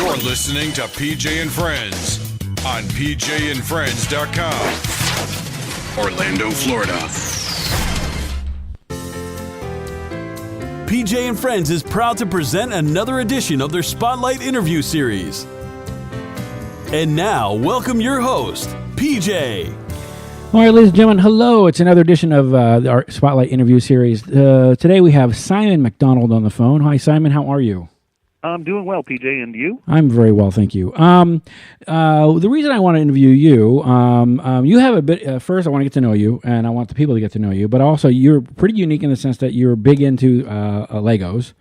You're listening to PJ and Friends on pjandfriends.com. Orlando, Florida. PJ and Friends is proud to present another edition of their Spotlight interview series. And now, welcome your host, PJ. All right, ladies and gentlemen, hello. It's another edition of our Spotlight interview series. Today we have Simon MacDonald on the phone. Hi, Simon. How are you? I'm doing well, PJ, and you? I'm very well, thank you. The reason I want to interview you, you have a bit. First, I want to get to know you, and I want the people to get to know you. But also, you're pretty unique in the sense that you're big into Legos.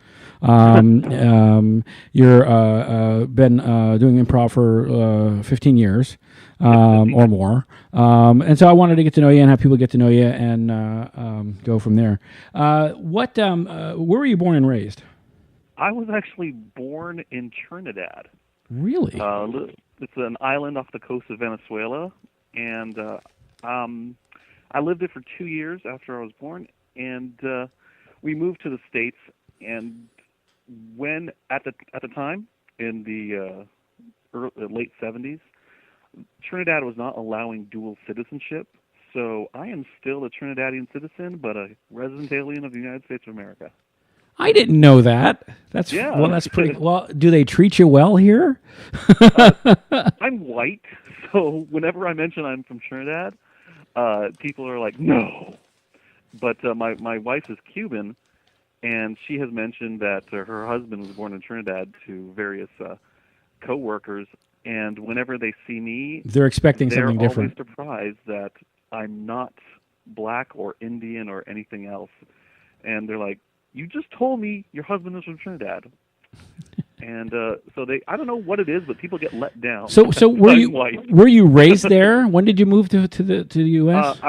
You're been doing improv for 15 years or more, and so I wanted to get to know you and have people get to know you and go from there. Where were you born and raised? I was actually born in Trinidad. Really? It's an island off the coast of Venezuela, and I lived there for 2 years after I was born, and we moved to the States. And when at the time in the late 70s, Trinidad was not allowing dual citizenship, so I am still a Trinidadian citizen, but a resident alien of the United States of America. I didn't know that. That's pretty. Well, do they treat you well here? I'm white, so whenever I mention I'm from Trinidad, people are like, no. But my wife is Cuban, and she has mentioned that her husband was born in Trinidad to various co-workers, and whenever they see me, they're expecting something different. They're always surprised that I'm not black or Indian or anything else, and they're like, you just told me your husband is from Trinidad. And so I don't know what it is, but people get let down. So were you raised there? When did you move to the U.S.?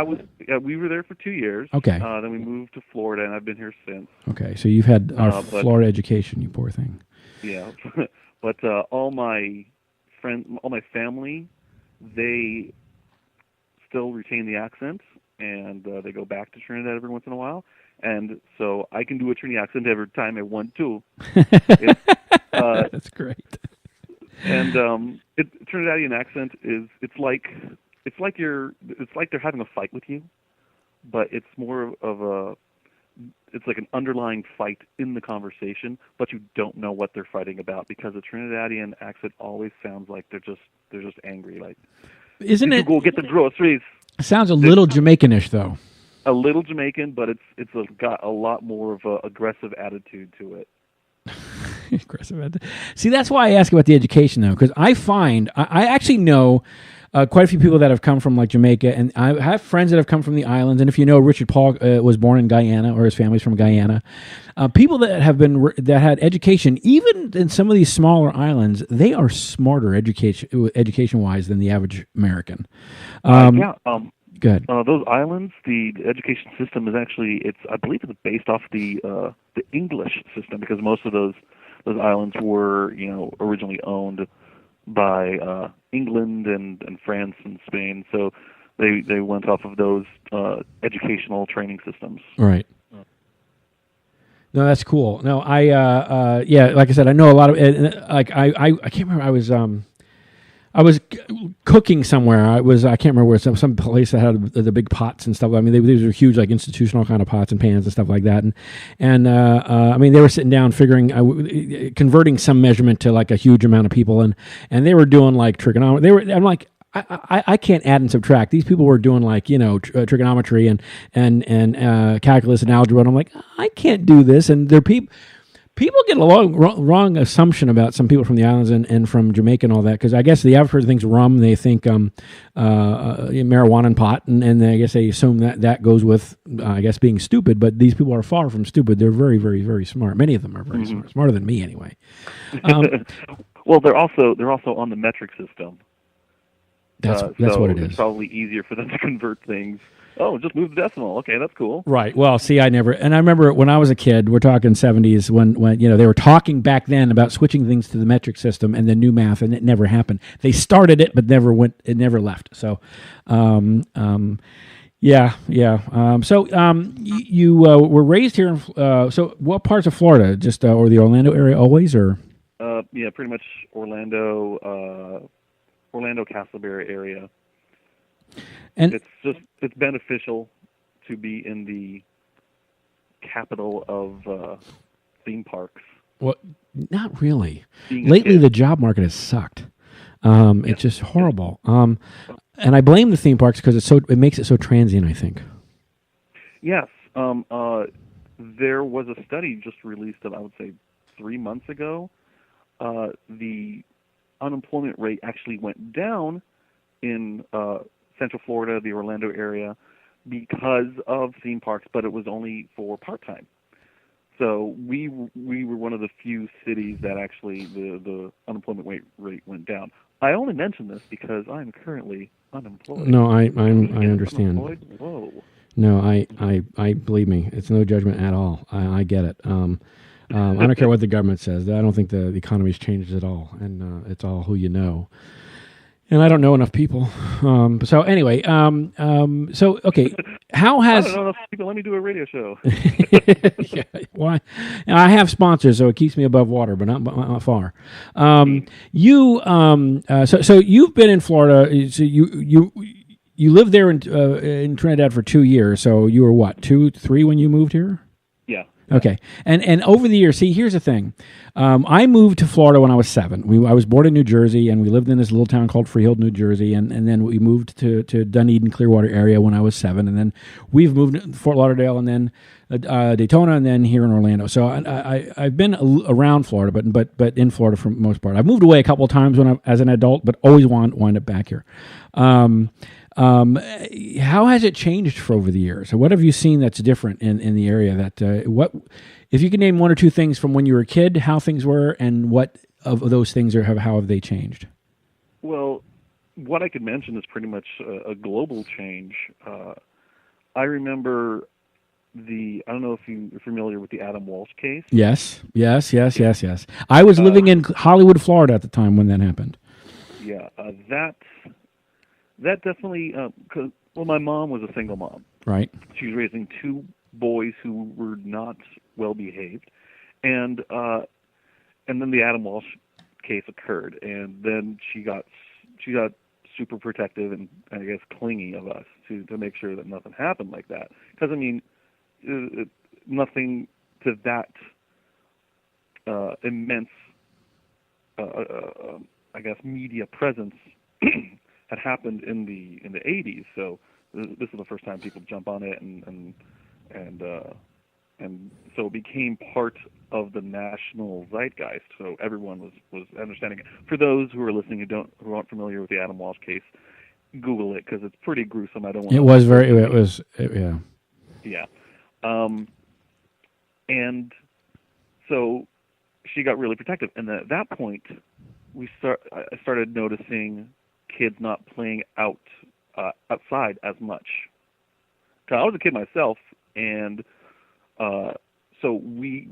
We were there for 2 years. Okay. Then we moved to Florida, and I've been here since. Okay, so you've had our Florida education, you poor thing. Yeah, but all my friends, all my family, they still retain the accent, and they go back to Trinidad every once in a while. And so I can do a Trini accent every time I want to. That's great. And Trinidadian accent it's like they're having a fight with you, but it's more of it's like an underlying fight in the conversation, but you don't know what they're fighting about because a Trinidadian accent always sounds like they're just angry. Like, isn't it? Go get the groceries. It sounds a little Jamaican-ish, though. A little Jamaican, but it's got a lot more of an aggressive attitude to it. Aggressive. See, that's why I ask about the education, though, because I find I actually know quite a few people that have come from like Jamaica, and I have friends that have come from the islands. And if you know, Richard Paul was born in Guyana, or his family's from Guyana. People that have that had education, even in some of these smaller islands, they are smarter education wise than the average American. Go ahead. Those islands, the education system is actually I believe it's based off the English system, because most of those islands were originally owned by England and France and Spain, so they went off of those educational training systems. Right. No, that's cool. No, like I said, I know a lot of I can't remember. I was cooking somewhere. I can't remember where, some place that had the big pots and stuff. I mean, these were huge, like institutional kind of pots and pans and stuff like that. And I mean, they were sitting down figuring, converting some measurement to like a huge amount of people, and they were doing like trigonometry. I'm like, I can't add and subtract. These people were doing like trigonometry and calculus and algebra, and I'm like, I can't do this. And they're People get a wrong assumption about some people from the islands and from Jamaica and all that, because I guess the average person thinks rum, they think marijuana and pot, and I guess they assume that goes with, I guess, being stupid. But these people are far from stupid. They're very, very, very smart. Many of them are very smart, smarter than me anyway. Well, they're also on the metric system. That's so what it is. It's probably easier for them to convert things. Oh, just move the decimal. Okay, that's cool. Right. Well, see, I remember when I was a kid, we're talking 70s, when they were talking back then about switching things to the metric system and the new math, and it never happened. They started it, but it never left. So, yeah. You were raised here. So what parts of Florida? Just or the Orlando area always, or? Yeah, pretty much Orlando, Castleberry area. And it's beneficial to be in the capital of theme parks. well, not really. Being a Lately, kid. the job market has sucked. It's just horrible. And I blame the theme parks because it makes it so transient, I think. Yes. There was a study just released, I would say 3 months ago. The unemployment rate actually went down in Central Florida, the Orlando area, because of theme parks, but it was only for part-time. So we were one of the few cities that actually the unemployment rate went down. I only mention this because I'm currently unemployed. No, I understand. Unemployed? Whoa. No, I believe me. It's no judgment at all. I get it. I don't care what the government says. I don't think the economy's changed at all, and it's all who you know. And I don't know enough people. So anyway, so okay, how has I don't know enough people. Let me do a radio show. yeah, why? I have sponsors, so it keeps me above water, but not far. So you've been in Florida. So you lived there in Trinidad for 2 years. So you were what, 2, 3 when you moved here? Yeah. Okay, and over the years, see, here's the thing. I moved to Florida when I was 7. I was born in New Jersey, and we lived in this little town called Freehold, New Jersey, and then we moved to Dunedin, Clearwater area when I was 7, and then we've moved to Fort Lauderdale, and then Daytona, and then here in Orlando. So I've been around Florida, but in Florida for the most part. I've moved away a couple of times as an adult, but always wind up back here. How has it changed for over the years? What have you seen that's different in the area? What if you could name 1 or 2 things from when you were a kid, how things were, and what of those things how have they changed? Well, what I could mention is pretty much a global change. I remember I don't know if you're familiar with the Adam Walsh case. Yes. I was living in Hollywood, Florida at the time when that happened. Yeah, that definitely, my mom was a single mom. Right. She was raising 2 boys who were not well behaved, and then the Adam Walsh case occurred, and then she got super protective and I guess clingy of us to make sure that nothing happened like that. Because I mean, nothing to that immense, I guess, media presence had happened in the 80s. So this is the first time people jump on it, and so it became part of the national zeitgeist. So everyone was understanding it. For those who are listening who aren't familiar with the Adam Walsh case, Google it because it's pretty gruesome. I don't want. Yeah. Yeah. And so she got really protective, and at that point, I started noticing kids not playing outside as much. 'Cause I was a kid myself, and so we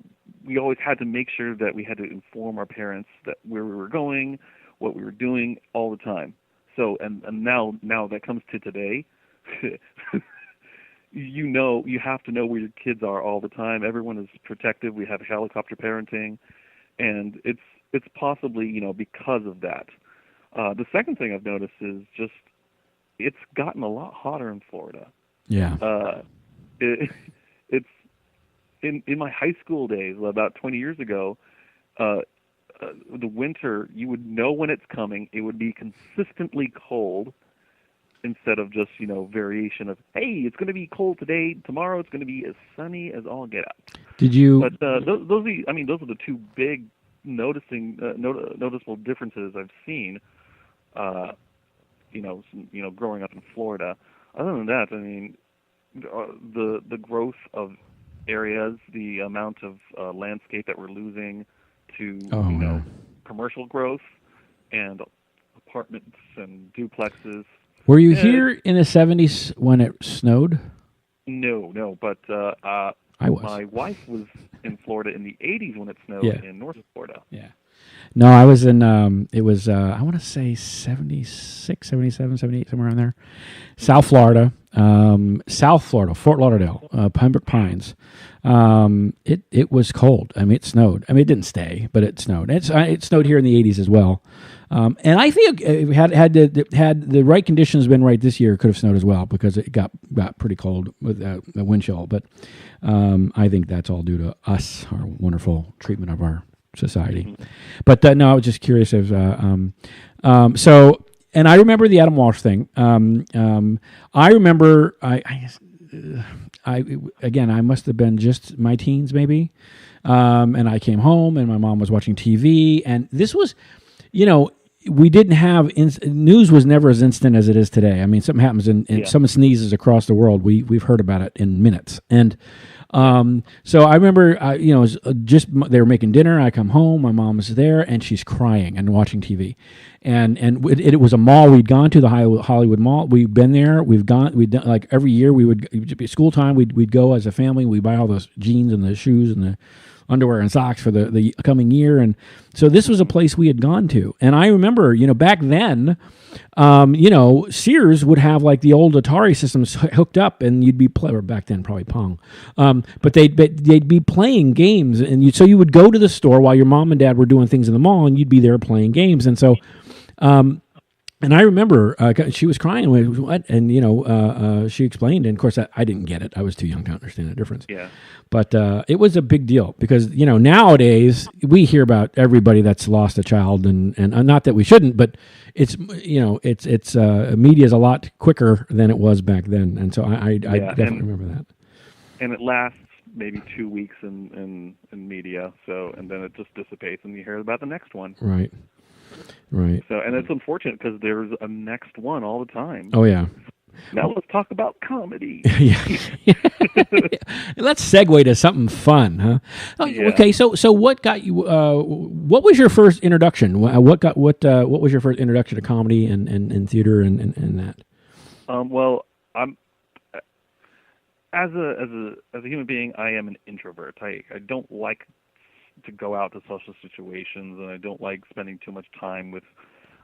always had to make sure that we had to inform our parents that where we were going, what we were doing all the time. So and now that comes to today, you have to know where your kids are all the time. Everyone is protective. We have helicopter parenting, and it's possibly because of that. The second thing I've noticed is just it's gotten a lot hotter in Florida. Yeah. It's in my high school days, about 20 years ago, the winter, you would know when it's coming. It would be consistently cold instead of just, variation of, hey, it's going to be cold today. Tomorrow it's going to be as sunny as all get out. Did you? But those are the 2 big noticeable differences I've seen. Growing up in Florida. Other than that, I mean, the growth of areas, the amount of landscape that we're losing to commercial growth and apartments and duplexes. Were you here in the 70s when it snowed? No, but I was. My wife was in Florida in the 80s when it snowed in North Florida. Yeah. No, I was in, it was, I want to say 76, 77, 78, somewhere around there. South Florida, Fort Lauderdale, Pembroke Pines. It was cold. I mean, it snowed. I mean, it didn't stay, but it snowed. It snowed here in the 80s as well. And I think had the right conditions been right this year, it could have snowed as well because it got pretty cold with the wind chill. But I think that's all due to us, our wonderful treatment of our society. But no, I was just curious if so. And I remember the Adam Walsh thing. I remember I must have been just my teens maybe, and I came home and my mom was watching TV, and this was, we didn't have news was never as instant as it is today. I mean, something happens and someone sneezes across the world, we've heard about it in minutes. And so I remember, it was just they were making dinner. I come home, my mom was there, and she's crying and watching TV. And it was a mall we'd gone to, the Hollywood Mall. We've been there. We'd done, like every year we would be school time. We'd go as a family. We buy all those jeans and the shoes and the underwear and socks for the coming year. And so this was a place we had gone to. And I remember, back then, Sears would have like the old Atari systems hooked up, and you'd be or back then probably Pong, but they'd be playing games, and so you would go to the store while your mom and dad were doing things in the mall, and you'd be there playing games. And so, and I remember she was crying. What? And she explained, and of course I didn't get it. I was too young to understand the difference. Yeah. But it was a big deal because nowadays we hear about everybody that's lost a child, and not that we shouldn't, but it's it's media is a lot quicker than it was back then, and so I definitely remember that. And it lasts maybe 2 weeks in media, so and then it just dissipates, and you hear about the next one. Right. So, and it's unfortunate because there's a next one all the time. Oh yeah. Now let's talk about comedy. Yeah. Let's segue to something fun, huh? Yeah. Okay, so what got you? What was your first introduction? What was your first introduction to comedy and theater and that? Well, I'm as a human being, I am an introvert. I don't like to go out to social situations, and I don't like spending too much time with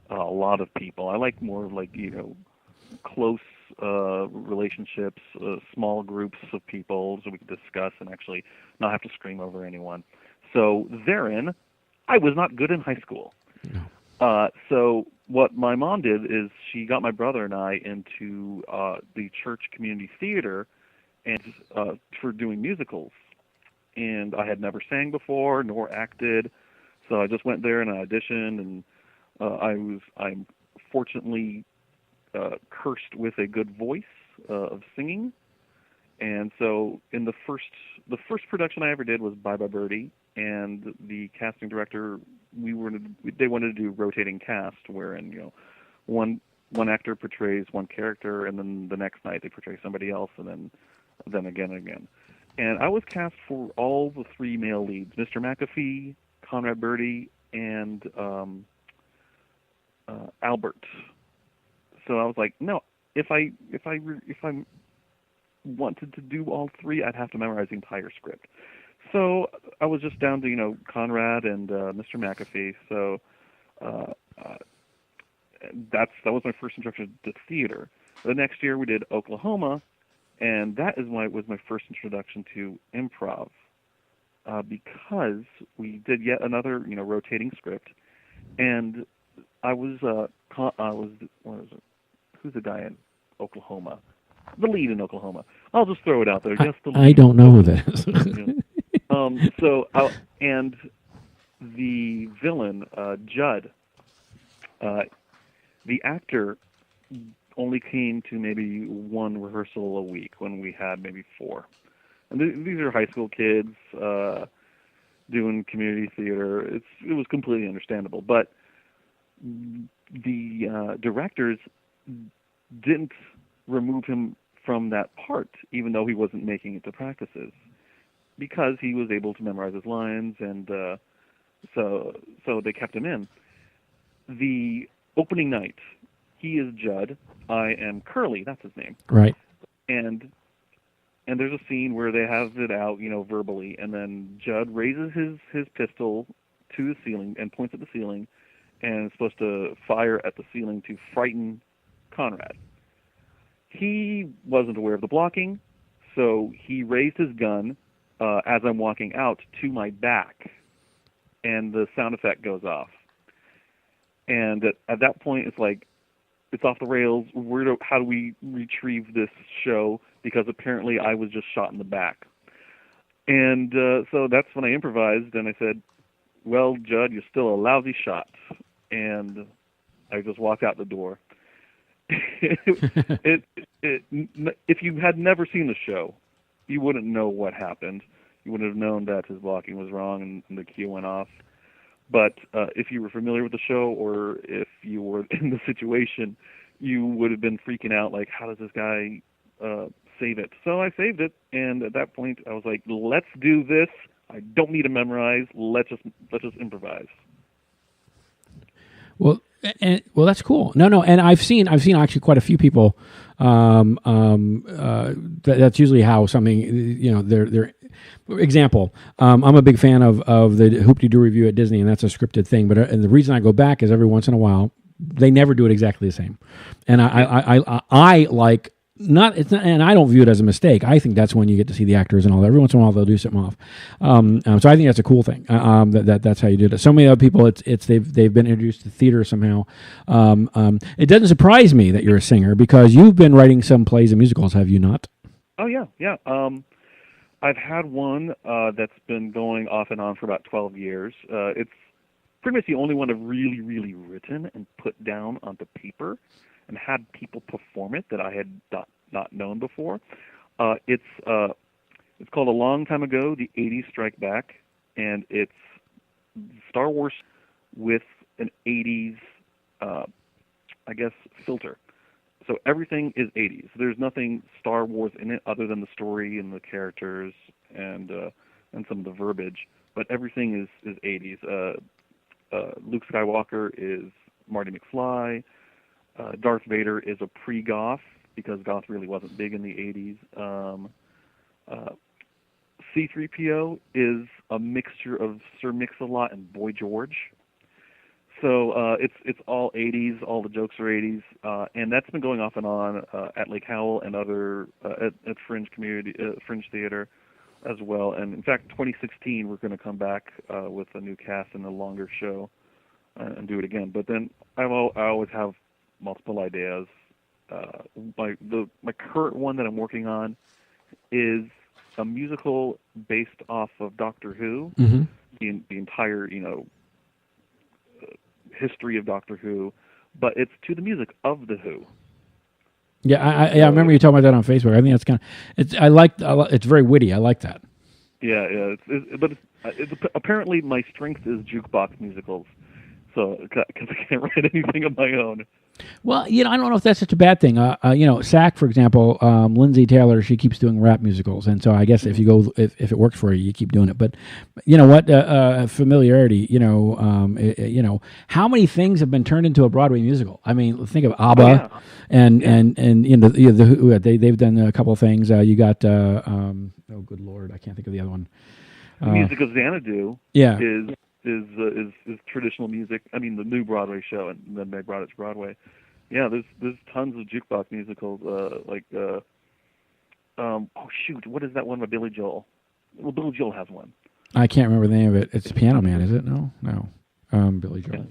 a lot of people. I like more like close relationships, small groups of people, so we can discuss and actually not have to scream over anyone. So therein, I was not good in high school. No. So what my mom did is she got my brother and I into the church community theater and for doing musicals. And I had never sang before nor acted, so I just went there and I auditioned, and I'm fortunately cursed with a good voice of singing, and so in the first production I ever did was Bye Bye Birdie, and the casting director they wanted to do rotating cast, wherein one actor portrays one character, and then the next night they portray somebody else, and then again and again. And I was cast for all the three male leads: Mr. McAfee, Conrad Birdie, and Albert. So I was like, no, if I wanted to do all three, I'd have to memorize the entire script. So I was just down to Conrad and Mr. McAfee. So that was my first introduction to theater. The next year we did Oklahoma, and that was my first introduction to improv, because we did yet another rotating script, and I was who's the guy in Oklahoma? The lead in Oklahoma. I'll just throw it out there. Just the lead. I don't know who that is. And the villain, Judd, the actor only came to maybe one rehearsal a week when we had maybe four. And these are high school kids doing community theater. It was completely understandable. But the directors didn't remove him from that part, even though he wasn't making it to practices, because he was able to memorize his lines, and so they kept him in. The opening night, he is Judd, I am Curly, that's his name. Right. And there's a scene where they have it out, verbally, and then Judd raises his pistol to the ceiling and points at the ceiling, and is supposed to fire at the ceiling to frighten Conrad. He wasn't aware of the blocking, so he raised his gun as I'm walking out to my back, and the sound effect goes off. And at that point, it's like, it's off the rails. How do we retrieve this show? Because apparently I was just shot in the back. And so that's when I improvised, and I said, well, Judd, you're still a lousy shot. And I just walked out the door. If you had never seen the show, you wouldn't know what happened. You wouldn't have known that his blocking was wrong and the cue went off. But if you were familiar with the show, or if you were in the situation, you would have been freaking out, like, how does this guy save it? So I saved it, and at that point, I was like, let's do this. I don't need to memorize. Let's just improvise. Well, that's cool. No, and I've seen actually quite a few people. That's usually how something, they're example. I'm a big fan of the Hoop-de-Doo review at Disney, and that's a scripted thing. But and the reason I go back is every once in a while they never do it exactly the same, and I like. It's not, and I don't view it as a mistake. I think that's when you get to see the actors and all that. Every once in a while, they'll do something off. So I think that's a cool thing. That's how you do it. So many other people, they've been introduced to theater somehow. It doesn't surprise me that you're a singer, because you've been writing some plays and musicals, have you not? Oh yeah. I've had one that's been going off and on for about 12 years. It's pretty much the only one I've really, really written and put down onto paper and had people perform it that I had not known before. It's called A Long Time Ago, The 80s Strike Back, and it's Star Wars with an 80s, filter. So everything is 80s. There's nothing Star Wars in it other than the story and the characters and some of the verbiage, but everything is 80s. Luke Skywalker is Marty McFly. Darth Vader is a pre-goth, because goth really wasn't big in the 80s. C-3PO is a mixture of Sir Mix-a-Lot and Boy George. So it's all 80s, all the jokes are 80s, and that's been going off and on at Lake Howell and other at Fringe Theater as well. And in fact, 2016 we're going to come back with a new cast and a longer show and do it again. But then I always have multiple ideas. My current one that I'm working on is a musical based off of Doctor Who, the entire history of Doctor Who, but it's to the music of the Who. Yeah, I remember you talking about that on Facebook. I think that's it's very witty. I like that. Yeah. But apparently my strength is jukebox musicals. So, because I can't write anything of my own. Well, I don't know if that's such a bad thing. SAK, for example, Lindsay Taylor, she keeps doing rap musicals, and so I guess if it works for you, you keep doing it. But you know what? Familiarity. How many things have been turned into a Broadway musical? I mean, think of ABBA, and the Who. They've done a couple of things. You got oh, good Lord, I can't think of the other one. The music of Xanadu. Yeah. Is traditional music. I mean, the new Broadway show, and then they brought it to Broadway. Yeah, there's tons of jukebox musicals. What is that one by Billy Joel? Well, Billy Joel has one. I can't remember the name of it. It's Piano Man, is it? No. Billy Joel. Yeah.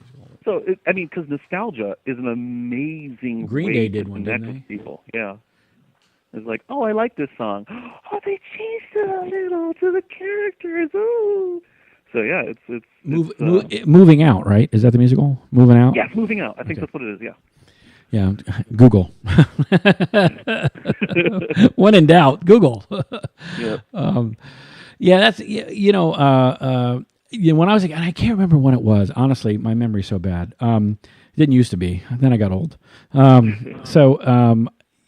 So because nostalgia is an amazing Green way Day did to one, connect didn't with people. Yeah. It's like, oh, I like this song. Oh, they changed it a little to the characters. Ooh. So yeah, it's Moving Out, right? Is that the musical? Moving Out? Yes, Moving Out. I think that's what it is, yeah. Yeah, Google. When in doubt, Google. Yeah. That's when I was like, and I can't remember when it was. Honestly, my memory's so bad. It didn't used to be. Then I got old. I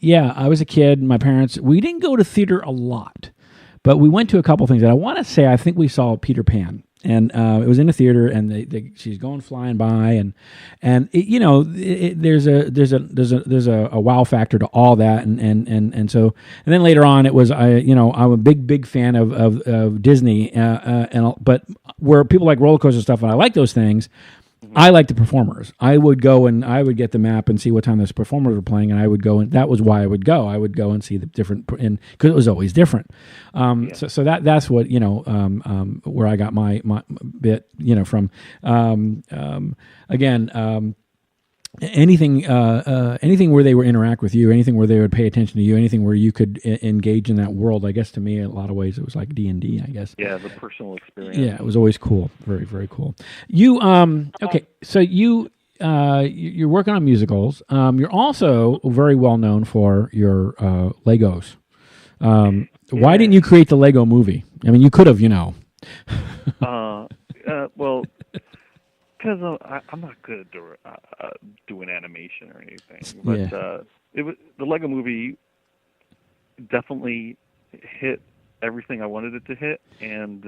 was a kid. My parents, we didn't go to theater a lot, but we went to a couple things. And I want to say, I think we saw Peter Pan And it was in a theater, and she's going flying by, and there's a wow factor to all that, and so then later on it was I'm a big fan of Disney, but where people like roller coaster stuff, and I like those things. I like the performers. I would go and I would get the map and see what time those performers were playing, and I would go, and that was why I would go. I would go and see the different, because it was always different. So that's what where I got my bit from. Again. Anything where they would interact with you, anything where they would pay attention to you, anything where you could engage in that world. I guess to me, in a lot of ways, it was like D&D. I guess. Yeah, the personal experience. Yeah, it was always cool. Very, very cool. You okay? So you're working on musicals. You're also very well known for your Legos. Why didn't you create the Lego movie? I mean, you could have, Well. Because I'm not good at doing animation or anything, but it was the Lego Movie definitely hit everything I wanted it to hit, and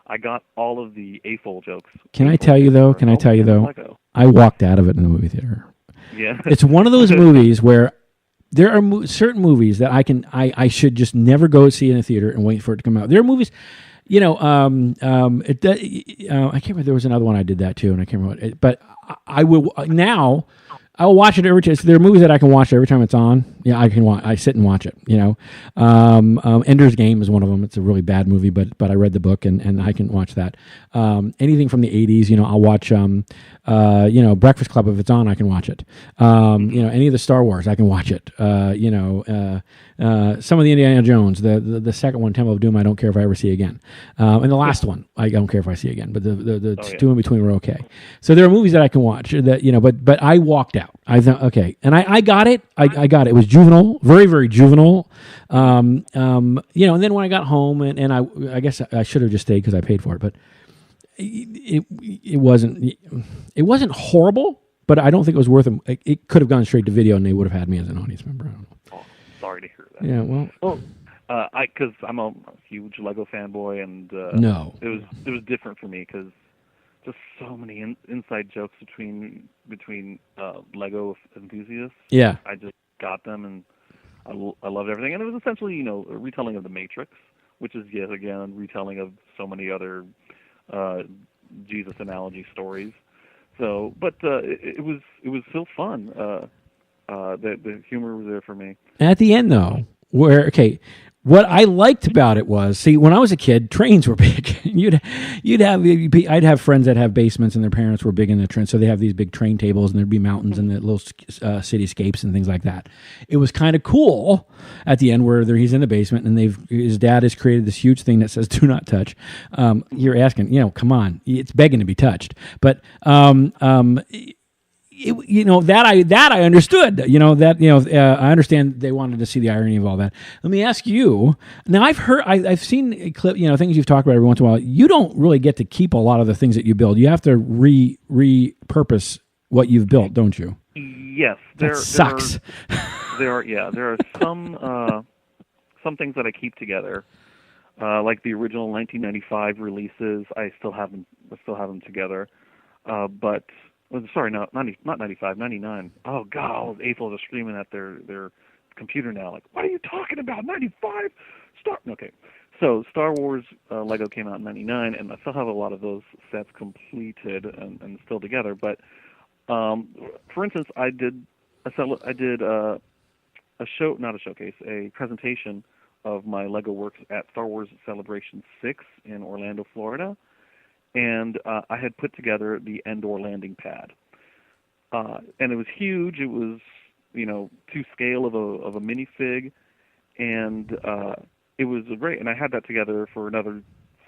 I got all of the A-fold jokes. Can I tell you though? I walked out of it in the movie theater. Yeah, it's one of those movies where there are certain movies that I should just never go see in a theater and wait for it to come out. There are movies. I can't remember. There was another one I did that too, and I can't remember. But I will now. I will watch it every time. So there are movies that I can watch every time it's on. Yeah, I can watch. I sit and watch it. Ender's Game is one of them. It's a really bad movie, but I read the book and I can watch that. Anything from the 80s, I'll watch. Breakfast Club, if it's on, I can watch it. Any of the Star Wars, I can watch it. Some of the Indiana Jones, the second one, Temple of Doom, I don't care if I ever see again. And the last one, I don't care if I see again. But the two in between were okay. So there are movies that I can watch that, but I walked out. I thought, okay. And I got it. I got it. It was juvenile, very, very juvenile. And then when I got home and I guess I should have just stayed because I paid for it, but it wasn't horrible, but I don't think it was worth it. It could have gone straight to video and they would have had me as an audience member. I don't know. Oh, sorry to hear that. Yeah, well, because I'm a huge Lego fanboy, and no, it was different for me because just so many inside jokes between Lego enthusiasts. Yeah, I just got them, and I loved everything. And it was essentially, a retelling of The Matrix, which is yet again a retelling of so many other Jesus analogy stories. So, but it was still fun. The humor was there for me. At the end, though, what I liked about it was, see, when I was a kid, trains were big. I'd have friends that have basements, and their parents were big in the train, so they have these big train tables, and there'd be mountains and the little cityscapes and things like that. It was kind of cool at the end where he's in the basement, and his dad has created this huge thing that says "Do not touch." You're asking, come on, it's begging to be touched, but. I understood. I understand they wanted to see the irony of all that. Let me ask you. Now, I've seen a clip. Things you've talked about every once in a while. You don't really get to keep a lot of the things that you build. You have to repurpose what you've built, don't you? Yes, that sucks. There are some things that I keep together, like the original 1995 releases. I still have them together, but. Sorry, no, not 95, 99. Oh, God, all those AFOs are screaming at their computer now. Like, what are you talking about, 95? Okay. So Star Wars Lego came out in 99, and I still have a lot of those sets completed and still together. But, for instance, I did a presentation of my Lego works at Star Wars Celebration 6 in Orlando, Florida. And I had put together the Endor landing pad, and it was huge. It was, to scale of a minifig, and it was great. And I had that together for another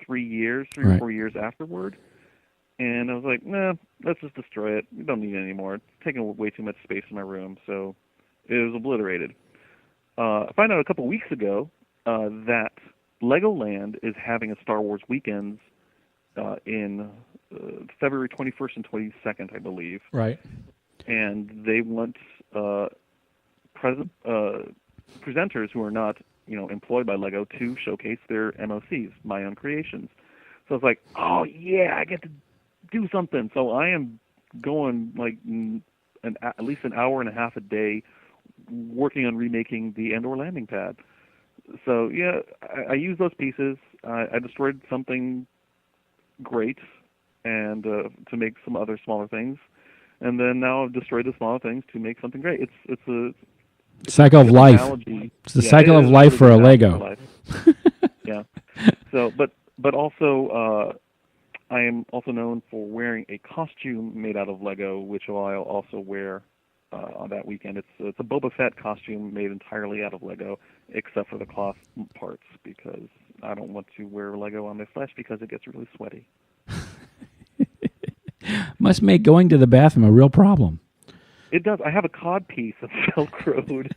3 or 4 years afterward. And I was like, nah, let's just destroy it. We don't need it anymore. It's taking way too much space in my room, so it was obliterated. I found out a couple weeks ago that Legoland is having a Star Wars Weekends in February 21st and 22nd, I believe. Right. And they want presenters who are not, employed by Lego to showcase their MOCs, my own creations. So it's like, oh yeah, I get to do something. So I am going like at least an hour and a half a day working on remaking the Endor landing pad. So yeah, I use those pieces. I destroyed something great, and to make some other smaller things, and then now I've destroyed the smaller things to make something great. It's a cycle of life. Analogy. It's the cycle of life for a Lego. Yeah. So, but also, I am also known for wearing a costume made out of Lego, which I'll also wear on that weekend. It's a Boba Fett costume made entirely out of Lego, except for the cloth parts, because I don't want to wear Lego on my flesh because it gets really sweaty. Must make going to the bathroom a real problem. It does. I have a cod piece that's Velcroed,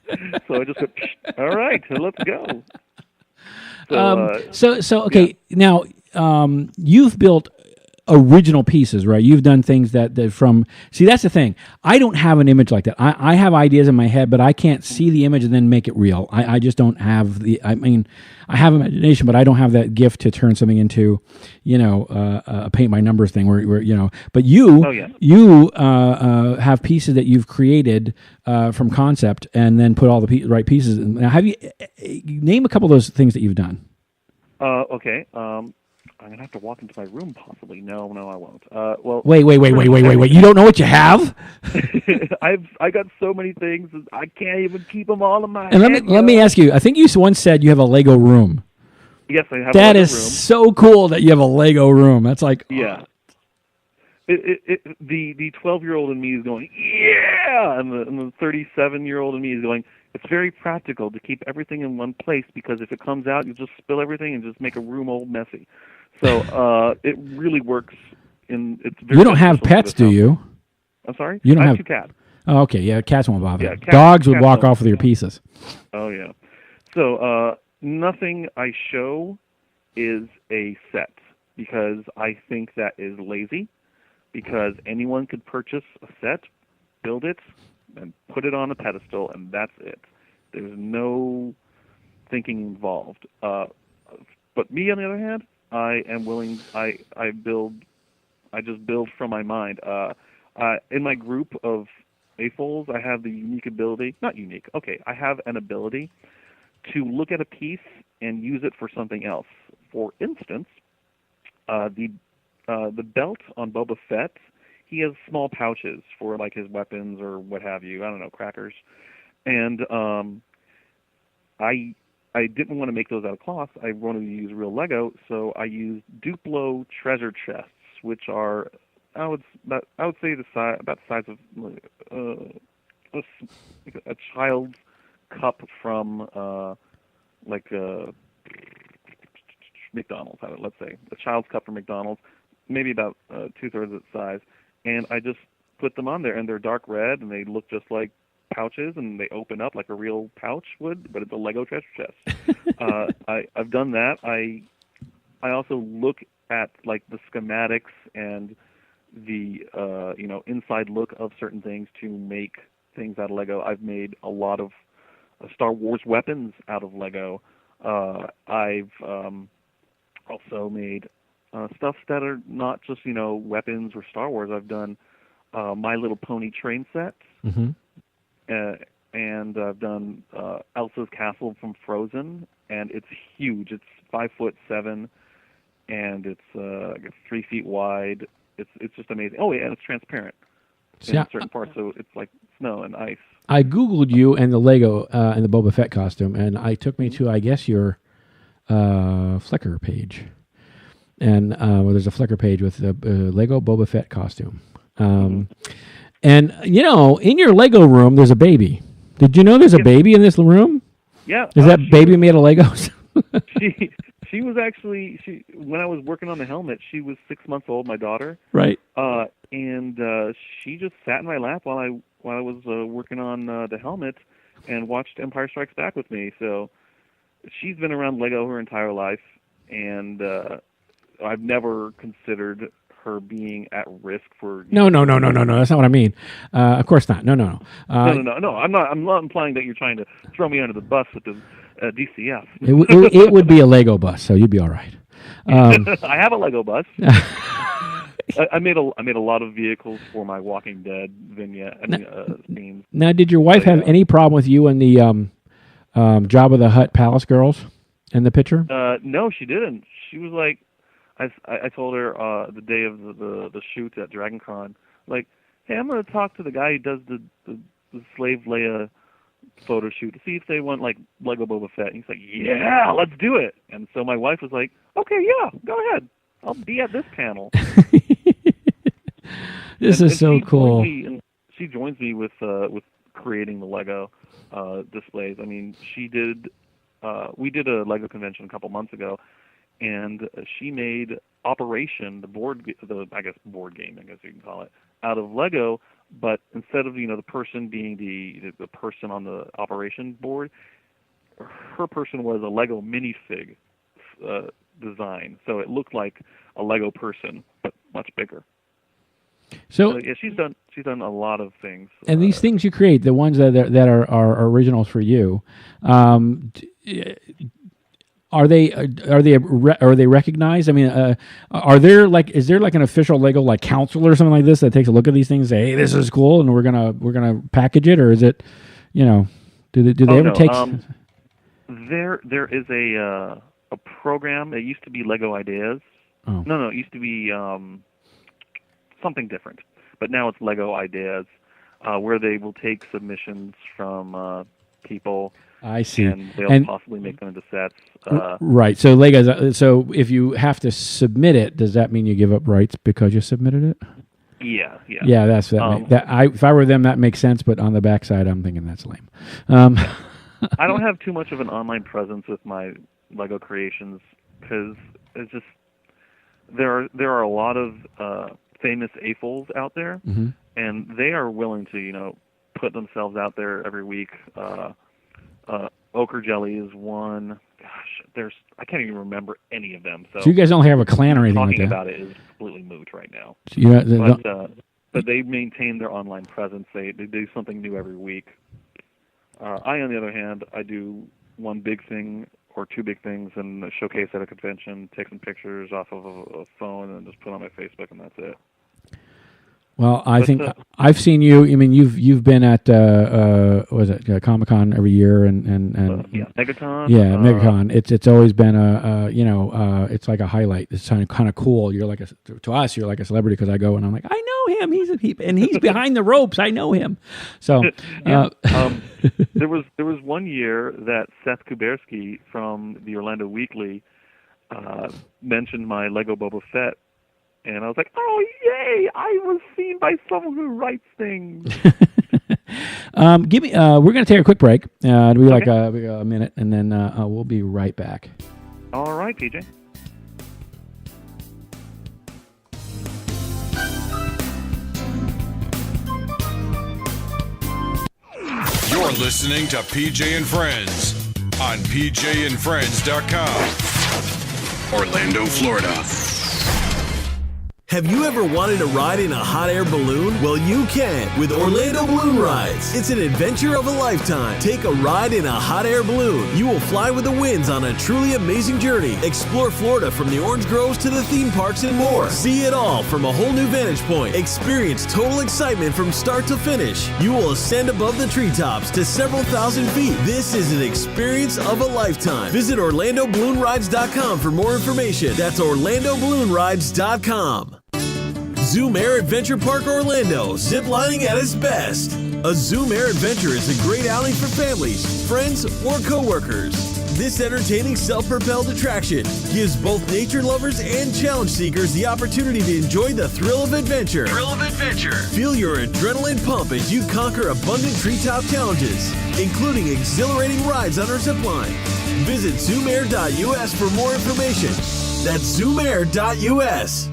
so I just go, all right, let's go. So okay, yeah. Now you've built original pieces, right? You've done things that from, see, that's the thing. I don't have an image like that. I have ideas in my head, but I can't see the image and then make it real. I just don't have I mean, I have imagination, but I don't have that gift to turn something into, a paint by numbers thing where but you, you have pieces that you've created from concept and then put all the right pieces in. Now, have you, name a couple of those things that you've done? Okay. I'm gonna have to walk into my room, possibly. No, I won't. Well, wait! You don't know what you have? I got so many things, I can't even keep them all in my and head. Let me ask you. I think you once said you have a Lego room. Yes, I have. That a Lego is room. so cool that you have a Lego room. That's like yeah. The 12-year-old in me is going, yeah, and the 37-year-old in me is going, it's very practical to keep everything in one place, because if it comes out, you just spill everything and just make a room all messy. So it really works. It's very. You don't have pets, do you? I'm sorry? You don't I have 2 cats. Oh, okay, yeah, cats won't bother. Yeah, Dogs would walk off with your pieces. Oh, yeah. So nothing I show is a set, because I think that is lazy, because anyone could purchase a set, build it, and put it on a pedestal, and that's it. There's no thinking involved. But me, on the other hand, I am willing. I just build from my mind. In my group of AFOLs, I have the unique ability. Not unique. Okay, I have an ability to look at a piece and use it for something else. For instance, the belt on Boba Fett. He has small pouches for like his weapons or what have you. I don't know, crackers. And I didn't want to make those out of cloth. I wanted to use real Lego, so I used Duplo treasure chests, which are I would say about the size of a child's cup from McDonald's. Let's say a child's cup from McDonald's, maybe about 2/3 its size. And I just put them on there, and they're dark red, and they look just like pouches, and they open up like a real pouch would, but it's a Lego treasure chest. I've done that. I also look at like the schematics and the inside look of certain things to make things out of Lego. I've made a lot of Star Wars weapons out of Lego. I've also made stuff that are not just weapons or Star Wars. I've done My Little Pony train sets. Mm-hmm. And I've done Elsa's castle from Frozen, and it's huge. It's 5'7", and it's 3 feet wide. It's just amazing. Oh yeah, and it's transparent in certain parts, so it's like snow and ice. I Googled you and the Lego and the Boba Fett costume, and it took me to, I guess, your Flickr page. And there's a Flickr page with the Lego Boba Fett costume. And, in your Lego room, there's a baby. Did you know there's a baby in this room? Yeah. Is that baby made of Legos? She was actually, when I was working on the helmet, she was 6 months old, my daughter. Right. And she just sat in my lap while I was working on the helmet and watched Empire Strikes Back with me. So she's been around Lego her entire life, and I've never considered her being at risk for. No. That's not what I mean. Of course not. No. No. I'm not implying that you're trying to throw me under the bus with the DCF. It would be a Lego bus, so you'd be all right. I have a Lego bus. I made a lot of vehicles for my Walking Dead vignette scenes. Now, did your wife have any problem with you and the Jabba the Hutt Palace girls in the picture? No, she didn't. She was like, I told her the day of the shoot at DragonCon, like, hey, I'm going to talk to the guy who does the Slave Leia photo shoot to see if they want like Lego Boba Fett. And he's like, yeah, let's do it. And so my wife was like, okay, yeah, go ahead. I'll be at this panel. This is so cool. She joins me with creating the Lego displays. I mean, we did a Lego convention a couple months ago, and she made Operation, the board game, I guess you can call it, out of Lego. But instead of the person being the person on the operation board, her person was a Lego minifig design. So it looked like a Lego person, but much bigger. So yeah, she's done a lot of things. And these things you create, the ones that are originals for you, are they recognized? I mean, is there like an official Lego council or something like this that takes a look at these things and say, hey, this is cool, and we're gonna package it, or is it, do they ever take? There is a program. It used to be Lego Ideas. Oh. No, it used to be something different, but now it's Lego Ideas, where they will take submissions from people. I see. And they'll possibly make them into sets. Right. So Legos. So if you have to submit it, does that mean you give up rights because you submitted it? Yeah. Yeah, that's that. If I were them, that makes sense. But on the backside, I'm thinking that's lame. I don't have too much of an online presence with my Lego creations because it's just there are a lot of famous AFOLs out there, mm-hmm. and they are willing to put themselves out there every week. Ochre Jelly is one. Gosh, I can't even remember any of them. So you guys don't have a clan or anything like that? Talking about it is completely moot right now. But they maintain their online presence. They do something new every week. I, on the other hand, I do one big thing or two big things and showcase at a convention, take some pictures off of a phone, and just put on my Facebook, and that's it. Well, I think I've seen you. I mean, you've been at Comic-Con every year, and Megaton. Yeah, Megaton. It's always been it's like a highlight. It's kind of cool. You're like to us, you're like a celebrity because I go and I'm like, I know him. He's behind the ropes. I know him. So there was one year that Seth Kuberski from the Orlando Weekly mentioned my Lego Boba Fett. And I was like, oh, yay, I was seen by someone who writes things. We're going to take a quick break. It'll be like a minute, and then we'll be right back. All right, PJ. You're listening to PJ and Friends on pjandfriends.com. Orlando, Florida. Have you ever wanted to ride in a hot air balloon? Well, you can with Orlando Balloon Rides. It's an adventure of a lifetime. Take a ride in a hot air balloon. You will fly with the winds on a truly amazing journey. Explore Florida from the orange groves to the theme parks and more. See it all from a whole new vantage point. Experience total excitement from start to finish. You will ascend above the treetops to several thousand feet. This is an experience of a lifetime. Visit OrlandoBalloonRides.com for more information. That's OrlandoBalloonRides.com. Zoom Air Adventure Park Orlando, ziplining at its best. A Zoom Air Adventure is a great outing for families, friends, or coworkers. This entertaining self-propelled attraction gives both nature lovers and challenge seekers the opportunity to enjoy the thrill of adventure. Feel your adrenaline pump as you conquer abundant treetop challenges, including exhilarating rides on our zipline. Visit zoomair.us for more information. That's zoomair.us.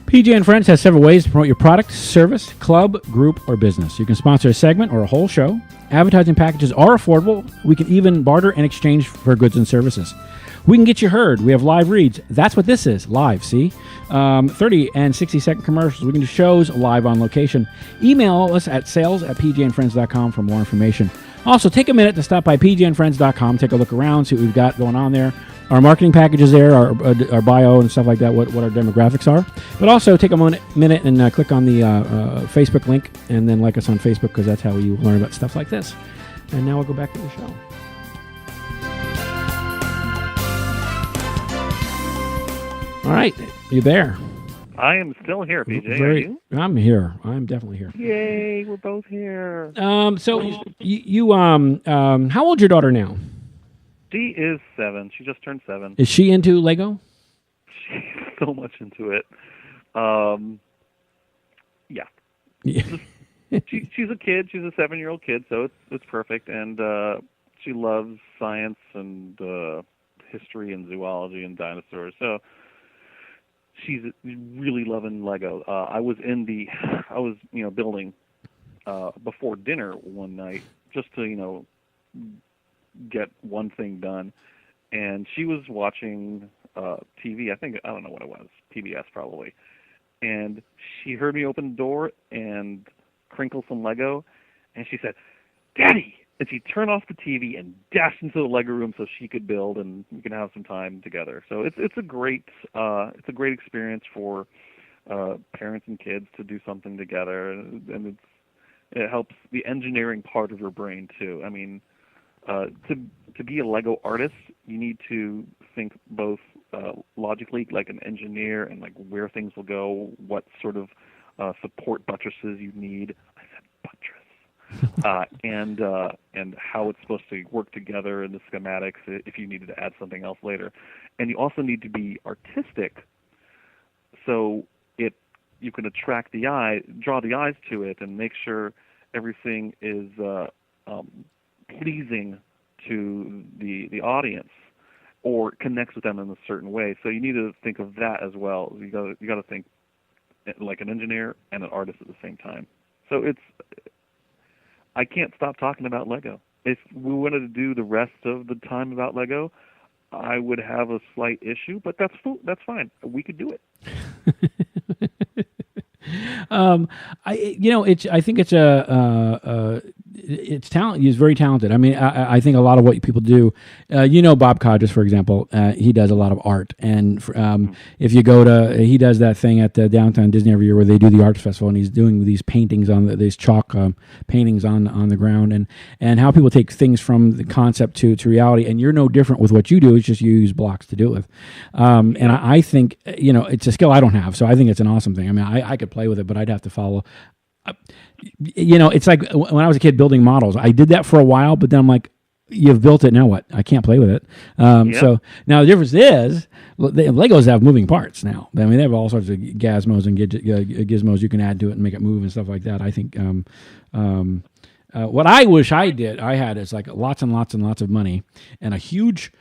PJ and Friends has several ways to promote your product, service, club, group, or business. You can sponsor a segment or a whole show. Advertising packages are affordable. We can even barter and exchange for goods and services. We can get you heard. We have live reads. That's what this is, live, see? 30 and 60-second commercials. We can do shows live on location. Email us at sales@pjandfriends.com for more information. Also, take a minute to stop by pjandfriends.com, take a look around, see what we've got going on there. Our marketing package is there, our bio and stuff like that, what our demographics are. But also take a minute and click on the Facebook link and then like us on Facebook, because that's how you learn about stuff like this. And now we'll go back to the show. All right, you there? I am still here, PJ. Are you? I'm here. I'm definitely here. Yay, we're both here. So how old's your daughter now? She is 7. She just turned 7. Is she into Lego? She's so much into it. Yeah. She's a kid. She's a 7-year-old kid, so it's perfect. And she loves science and history and zoology and dinosaurs. So she's really loving Lego. I was building before dinner one night just to get one thing done, and she was watching TV. I don't know what it was, PBS probably, and she heard me open the door and crinkle some Lego, and she said, "Daddy!" And she turned off the TV and dashed into the Lego room so she could build and we can have some time together. So it's a great experience for parents and kids to do something together, and it helps the engineering part of your brain too. I mean, to be a Lego artist, you need to think both logically, like an engineer, and like where things will go, what sort of support buttresses you need. I said buttress. And how it's supposed to work together in the schematics if you needed to add something else later. And you also need to be artistic, so you can attract the eye, draw the eyes to it, and make sure everything is pleasing to the audience or connects with them in a certain way. So you need to think of that as well. You got to think like an engineer and an artist at the same time. So I can't stop talking about Lego. If we wanted to do the rest of the time about Lego, I would have a slight issue, but that's fine. We could do it. I think it's talent. He's very talented. I mean, I think a lot of what people do, Bob Codges, for example, he does a lot of art. And if you go he does that thing at the downtown Disney every year where they do the arts festival, and he's doing these paintings these chalk paintings on the ground, and how people take things from the concept to reality. And you're no different with what you do. It's just you use blocks to do it with. And I think, it's a skill I don't have. So I think it's an awesome thing. I mean, I could play with it, but I'd have to follow. It's like when I was a kid building models. I did that for a while, but then I'm like, you've built it, now what? I can't play with it. So now the difference is, Legos have moving parts now. I mean, they have all sorts of gizmos and gizmos you can add to it and make it move and stuff like that. I think what I wish I had is like lots and lots and lots of money and a huge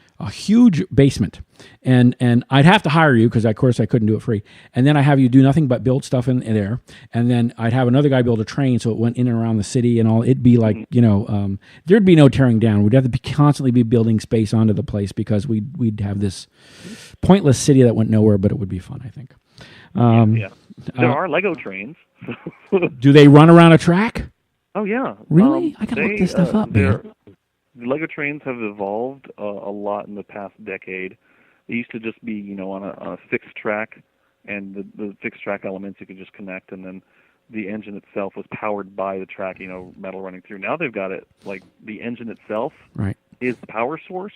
basement, and I'd have to hire you because of course I couldn't do it free, and then I have you do nothing but build stuff in there, and then I'd have another guy build a train so it went in and around the city and all. It'd be like there'd be no tearing down. We'd have to constantly be building space onto the place because we'd have this pointless city that went nowhere, but it would be fun, I think. There are Lego trains. Do they run around a track? Oh yeah, really? I gotta look this stuff up, man. The Lego trains have evolved a lot in the past decade. They used to just be, on a fixed track, and the fixed track elements you could just connect, and then the engine itself was powered by the track, metal running through. Now they've got it like the engine itself is the power source,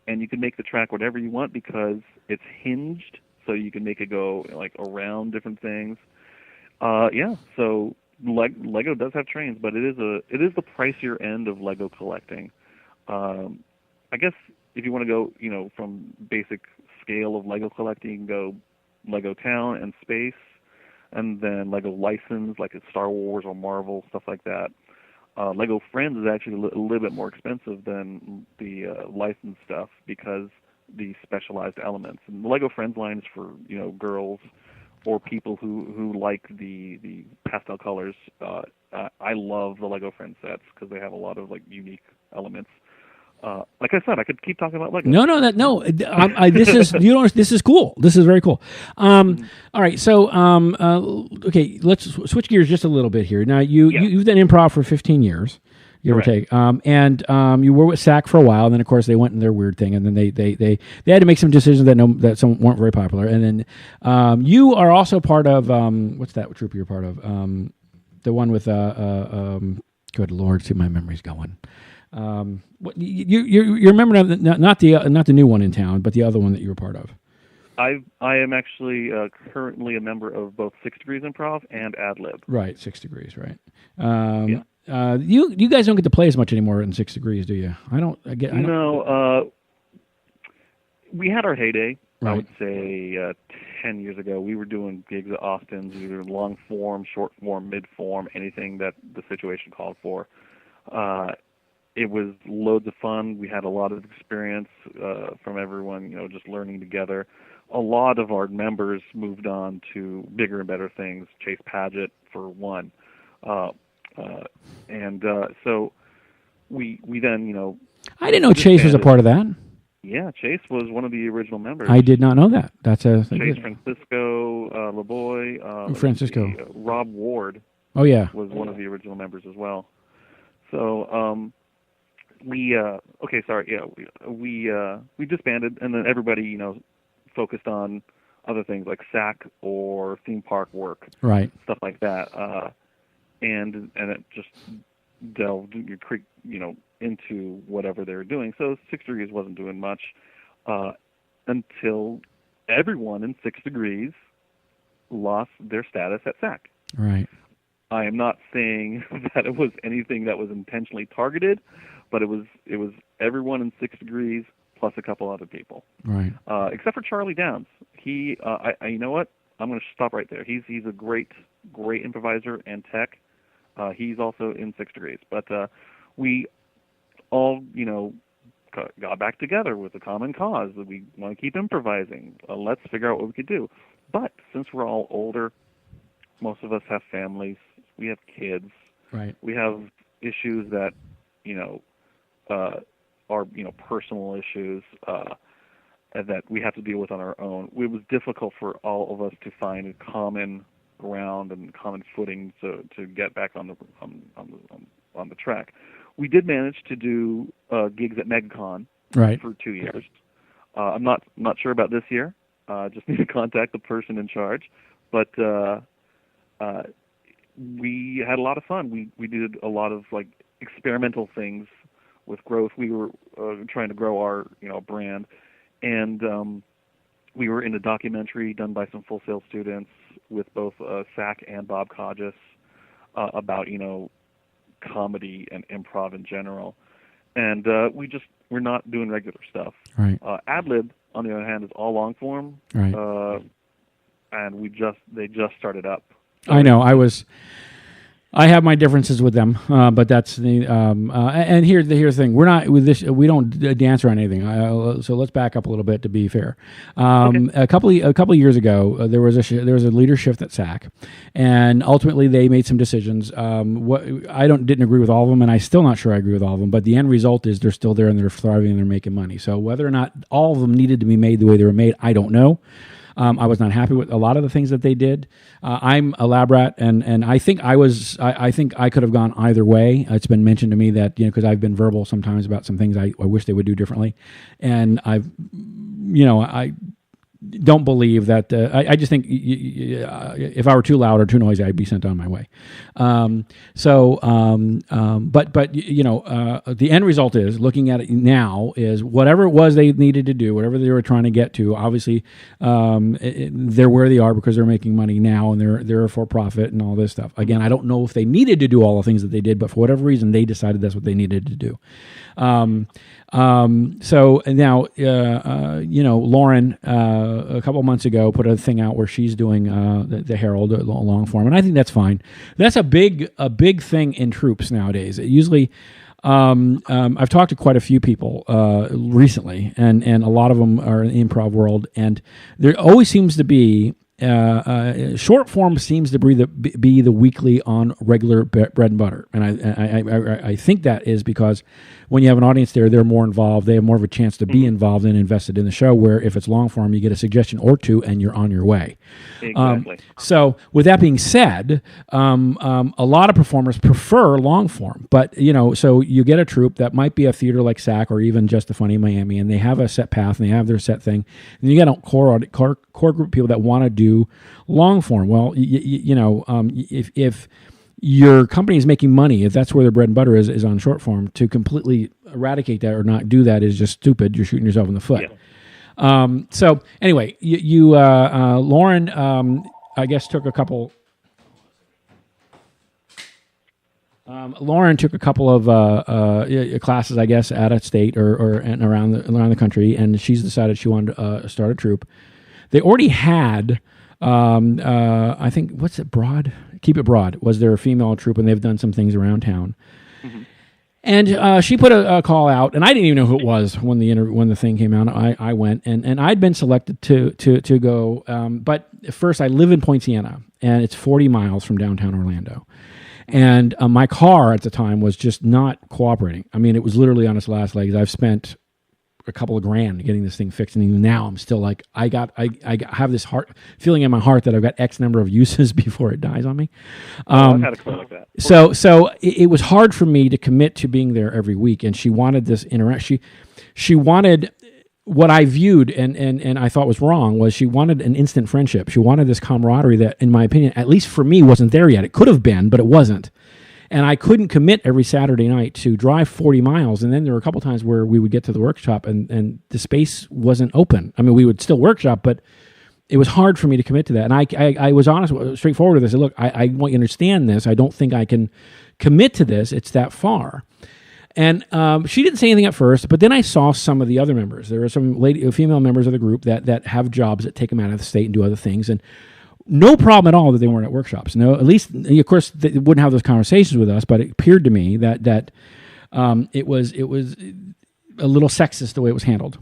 and you can make the track whatever you want because it's hinged, so you can make it go like around different things. So Lego does have trains, but it is the pricier end of Lego collecting. I guess if you want to go, from basic scale of Lego collecting, you can go Lego Town and Space, and then Lego License, like Star Wars or Marvel, stuff like that. Lego Friends is actually a little bit more expensive than the licensed stuff because the specialized elements. And the Lego Friends line is for, girls or people who like the pastel colors. I love the Lego Friends sets because they have a lot of like unique elements. like I said, I could keep talking about Lego. No. This is This is cool. This is very cool. All right, so okay, let's switch gears just a little bit here. Now you've done improv for 15 years, give or take, and you were with SAK for a while. And then of course they went in their weird thing, and then they had to make some decisions that some weren't very popular. And then you are also part of what's that troupe you're part of? The one with good Lord, see my memory's going. What you remember not the new one in town, but the other one that you were part of. I am actually currently a member of both 6 Degrees Improv and Ad Lib. Right, 6 Degrees, right. You guys don't get to play as much anymore in 6 Degrees, do you? No, we had our heyday. Right. I would say 10 years ago. We were doing gigs at Austin's. We were long form, short form, mid form, anything that the situation called for. It was loads of fun. We had a lot of experience from everyone, just learning together. A lot of our members moved on to bigger and better things. Chase Padgett, for one. So we then, I didn't know Chase was a part of that. Yeah, Chase was one of the original members. I did not know that. That's Chase Francisco, LeBoy, Francisco. Rob Ward. Oh yeah, was one of the original members as well. So we disbanded, and then everybody focused on other things like SAK or theme park work, right? Stuff like that, and it just delved into whatever they were doing. So 6 Degrees wasn't doing much until everyone in 6 Degrees lost their status at SAK. Right. I am not saying that it was anything that was intentionally targeted, but it was everyone in 6 Degrees plus a couple other people. Right. Except for Charlie Downs. He, you know what? I'm going to stop right there. He's a great improviser and tech. He's also in 6 Degrees. But we all, got back together with a common cause that we want to keep improvising. Let's figure out what we could do. But since we're all older, most of us have families. We have kids. Right. We have issues that, are, personal issues that we have to deal with on our own. It was difficult for all of us to find a common ground and common footing to get back on the track. We did manage to do gigs at MegCon for 2 years. I'm not sure about this year. Just need to contact the person in charge. But we had a lot of fun. We did a lot of experimental things with growth. We were trying to grow our brand, and we were in a documentary done by some Full Sail students with both SAK and Bob Codges about comedy and improv in general. And we're not doing regular stuff. Right. Ad Lib, on the other hand, is all long form. Right. And they just started up. So I know. I have my differences with them, but that's the and here's the thing: we're not with this. We don't dance around anything. So let's back up a little bit to be fair. Okay. A couple of years ago, there was a leader shift at SAK, and ultimately they made some decisions. Didn't agree with all of them, and I'm still not sure I agree with all of them. But the end result is they're still there and they're thriving and they're making money. So whether or not all of them needed to be made the way they were made, I don't know. I was not happy with a lot of the things that they did. I'm a lab rat, and I think I think I could have gone either way. It's been mentioned to me that because I've been verbal sometimes about some things I wish they would do differently, and I don't believe that. I just think if I were too loud or too noisy, I'd be sent on my way. But the end result is, looking at it now, is whatever it was they needed to do, whatever they were trying to get to. Obviously, they're where they are because they're making money now and they're for profit and all this stuff. Again, I don't know if they needed to do all the things that they did, but for whatever reason, they decided that's what they needed to do. So now, Lauren, a couple months ago, put a thing out where she's doing the Herald, long form, and I think that's fine. That's a big thing in troops nowadays. It usually, I've talked to quite a few people recently, and a lot of them are in the improv world, and there always seems to be short form seems to be the weekly on regular bread and butter, and I think that is because when you have an audience there, they're more involved. They have more of a chance to be involved and invested in the show, where if it's long form, you get a suggestion or two and you're on your way. Exactly. So with that being said, a lot of performers prefer long form, but so you get a troupe that might be a theater like SAK or even Just the Funny in Miami, and they have a set path and they have their set thing. And you get a core group of people that want to do long form. Well, if your company is making money, if that's where their bread and butter is on short form, to completely eradicate that or not do that is just stupid. You're shooting yourself in the foot. Yeah. So anyway, Lauren, I guess took a couple. Lauren took a couple of classes, I guess, out of state or and around the country, and she's decided she wanted to start a troupe. They already had, I think, what's it, Broad? Keep It Broad was their female troupe, and they've done some things around town. Mm-hmm. And she put a call out, and I didn't even know who it was when the thing came out. I went, and I'd been selected to go, but first I live in Point Siena, and it's 40 miles from downtown Orlando. And my car at the time was just not cooperating. I mean, it was literally on its last legs. I've spent a couple of grand getting this thing fixed, and even now I'm still like, I have this feeling in my heart that I've got X number of uses before it dies on me. I've had a car like that. So it was hard for me to commit to being there every week, and she wanted this interaction. She wanted what I viewed and I thought was wrong was she wanted an instant friendship. She wanted this camaraderie that, in my opinion, at least for me, wasn't there yet. It could have been, but it wasn't. And I couldn't commit every Saturday night to drive 40 miles. And then there were a couple times where we would get to the workshop and the space wasn't open. I mean, we would still workshop, but it was hard for me to commit to that. And I was honest, straightforward with this. I said, look, I want you to understand this. I don't think I can commit to this. It's that far. And she didn't say anything at first, but then I saw some of the other members. There were some female members of the group that have jobs that take them out of the state and do other things. And no problem at all that they weren't at workshops. No, at least, of course, they wouldn't have those conversations with us, but it appeared to me that it was a little sexist the way it was handled.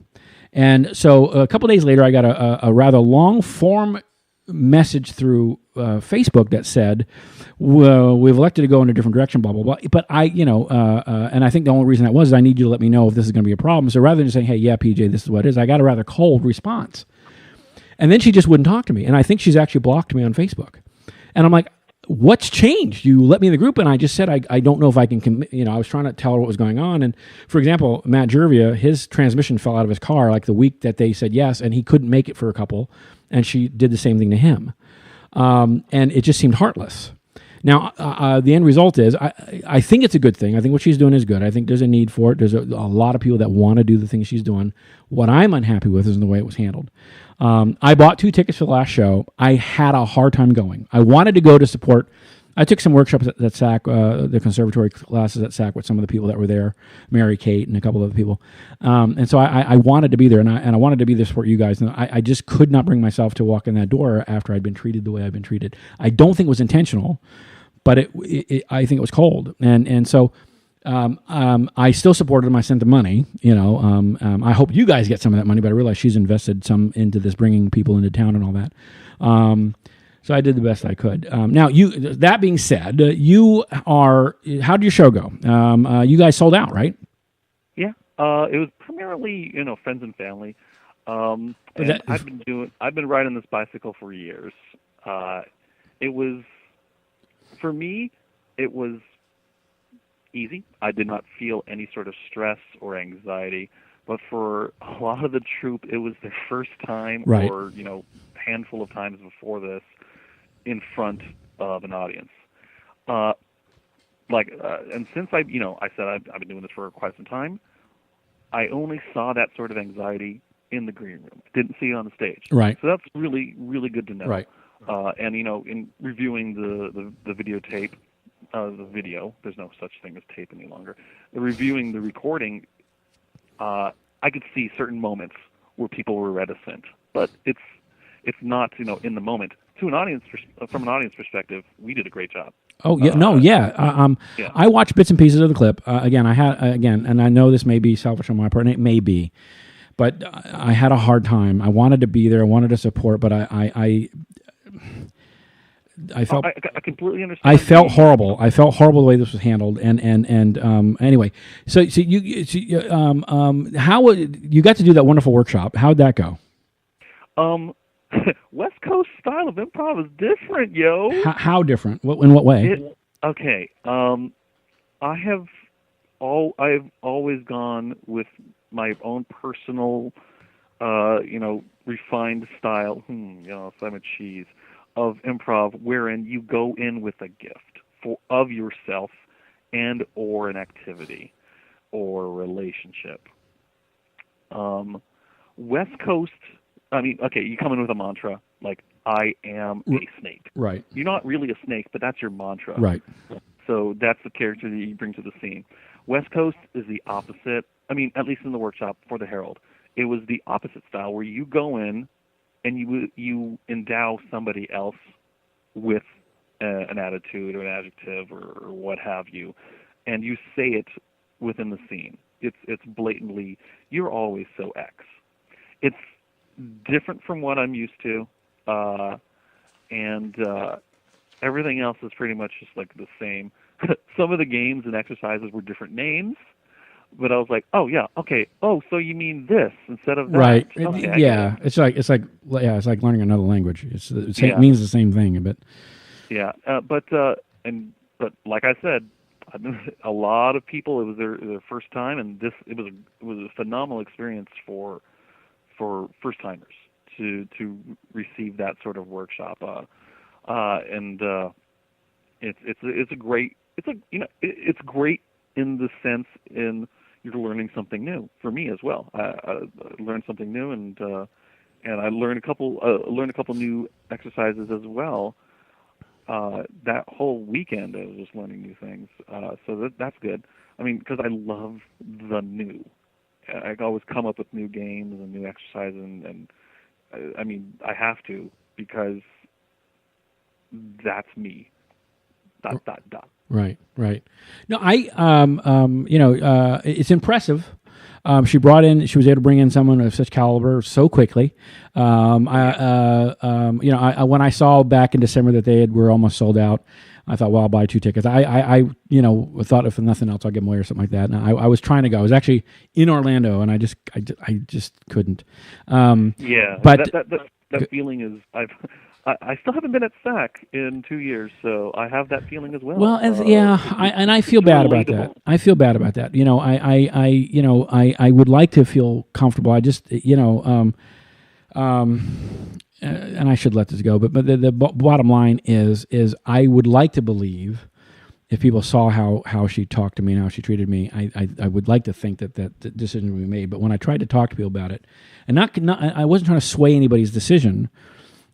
And so a couple of days later, I got a rather long form message through Facebook that said, well, we've elected to go in a different direction, blah, blah, blah. But and I think the only reason that was, I need you to let me know if this is going to be a problem. So rather than saying, hey, yeah, PJ, this is what it is, I got a rather cold response. And then she just wouldn't talk to me. And I think she's actually blocked me on Facebook. And I'm like, what's changed? You let me in the group, and I just said, I don't know if I can, I was trying to tell her what was going on. And for example, Matt Jervia, his transmission fell out of his car like the week that they said yes, and he couldn't make it for a couple. And she did the same thing to him. And it just seemed heartless. Now, the end result is, I think it's a good thing. I think what she's doing is good. I think there's a need for it. There's a lot of people that want to do the things she's doing. What I'm unhappy with is the way it was handled. I bought 2 tickets for the last show. I had a hard time going. I wanted to go to support. I took some workshops at SAK, the conservatory classes at SAK with some of the people that were there, Mary Kate and a couple of other people. And so I wanted to be there, and I wanted to be there to support you guys. And I just could not bring myself to walk in that door after I'd been treated the way I'd been treated. I don't think it was intentional, but I think it was cold. And so I still supported them. I sent the money. I hope you guys get some of that money, but I realize she's invested some into this, bringing people into town and all that. So I did the best I could. Now, that being said, how did your show go? You guys sold out, right? Yeah, it was primarily friends and family. And I've been riding this bicycle for years. For me, it was easy. I did not feel any sort of stress or anxiety. But for a lot of the troupe, it was their first time, right, or handful of times before this, in front of an audience. And since I said I've been doing this for quite some time, I only saw that sort of anxiety in the green room. Didn't see it on the stage. Right. So that's really, really good to know. Right. And in reviewing the videotape, the video, there's no such thing as tape any longer. Reviewing the recording, I could see certain moments where people were reticent, but it's not in the moment. From an audience perspective, we did a great job. Oh yeah, yeah. I watched bits and pieces of the clip. And I know this may be selfish on my part, and it may be, but I had a hard time. I wanted to be there. I wanted to support, but I completely understand. I felt horrible. I felt horrible the way this was handled. And anyway, so how you got to do that wonderful workshop? How'd that go? West Coast style of improv is different, yo. How different? In what way? Okay. I've always gone with my own personal, refined style, Simon Cheese, of improv, wherein you go in with a gift of yourself and or an activity or a relationship. West Coast, you come in with a mantra like, I am a snake. Right. You're not really a snake, but that's your mantra. Right. So that's the character that you bring to the scene. West Coast is the opposite. At least in the workshop for the Herald, it was the opposite style where you go in and you endow somebody else with an attitude or an adjective or what have you, and you say it within the scene. It's blatantly, you're always so X. It's different from what I'm used to, and everything else is pretty much just like the same. Some of the games and exercises were different names, but I was like, oh yeah, okay. Oh, so you mean this instead of that? Right. Okay, yeah. It's like learning another language. It means the same thing, but yeah. But like I said, a lot of people, it was their first time, and it was a phenomenal experience for first timers to receive that sort of workshop. It's great in the sense in you're learning something new for me as well. I learned something new, and I learned a couple new exercises as well. That whole weekend, I was just learning new things. So that's good. Because I love the new. I always come up with new games and new exercises, and I have to, because that's me. ... Right. No, it's impressive. She was able to bring in someone of such caliber so quickly. When I saw back in December that were almost sold out, I thought, well, I'll buy 2 tickets. I thought if nothing else, I'll get them away or something like that. And I was trying to go. I was actually in Orlando, and I just couldn't. But that feeling is I still haven't been at SAK in 2 years, so I have that feeling as well. Well, I feel bad about that. I feel bad about that. I would like to feel comfortable. I just, and I should let this go. But the bottom line is I would like to believe, if people saw how she talked to me and how she treated me, I would like to think that the decision would be made. But when I tried to talk to people about it, and I wasn't trying to sway anybody's decision.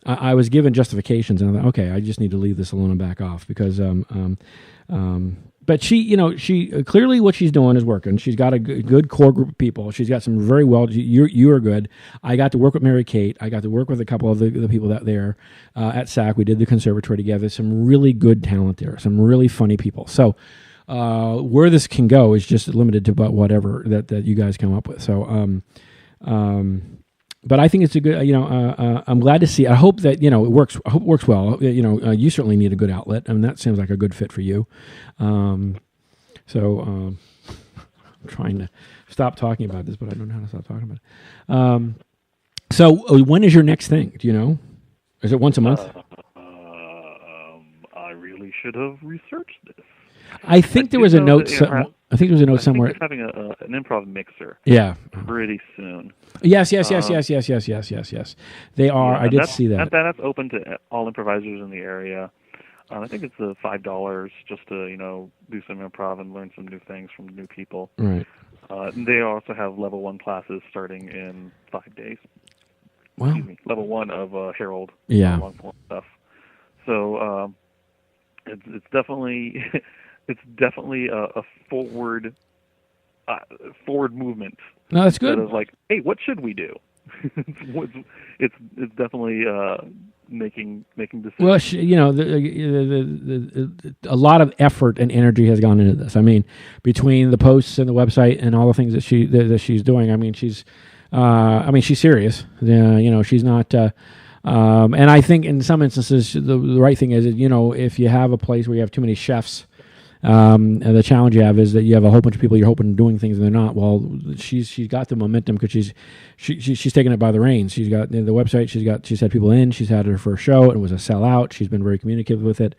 I was given justifications, and I thought, okay, I just need to leave this alone and back off, because, but she clearly what she's doing is working. She's got a good core group of people. She's got some very well. You are good. I got to work with Mary Kate. I got to work with a couple of the people that there at SAK. We did the conservatory together. Some really good talent there. Some really funny people. So where this can go is just limited to whatever that you guys come up with. So. But I think it's a good, I'm glad to see. I hope that, it works. I hope it works well. You certainly need a good outlet. That seems like a good fit for you. I'm trying to stop talking about this, but I don't know how to stop talking about it. So when is your next thing? Do you know? Is it once a month? I really should have researched this. I think there was a note. I think there was a note somewhere. I think they're having an improv mixer. Yeah. Pretty soon. Yes. They are. I did see that. That's open to all improvisers in the area. I think it's $5 just to do some improv and learn some new things from new people. Right. They also have level 1 classes starting in 5 days. Wow. Excuse me. Level 1 of Herald. Yeah. Long form stuff. So it's definitely. It's definitely a forward movement. No, that's good. Instead of like, hey, what should we do? It's definitely making decisions. Well, a lot of effort and energy has gone into this. Between the posts and the website and all the things that she's doing. She's serious. She's not. And I think in some instances, the right thing is, if you have a place where you have too many chefs, and the challenge you have is that you have a whole bunch of people you're hoping doing things and they're not. Well, she's got the momentum because she's taking it by the reins. She's got the website. She's had people in. She's had her first show. It was a sellout. She's been very communicative with it.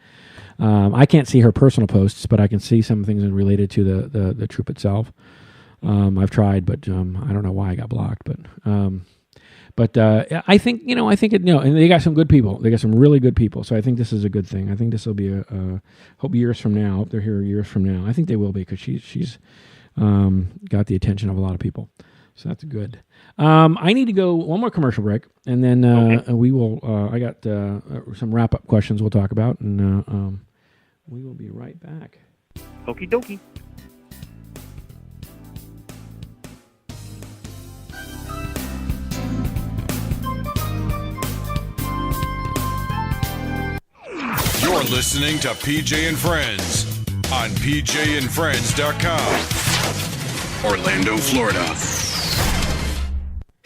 I can't see her personal posts, but I can see some things related to the troupe itself. I've tried, but I don't know why I got blocked. But I think and they got some good people. They got some really good people. So I think this is a good thing. I think this will be hope years from now. Hope they're here years from now. I think they will be because she's got the attention of a lot of people. So that's good. I need to go one more commercial break, and then we will. I got some wrap up questions we'll talk about, and we will be right back. Okie dokie. You're listening to PJ and Friends on PJandFriends.com. Orlando, Florida.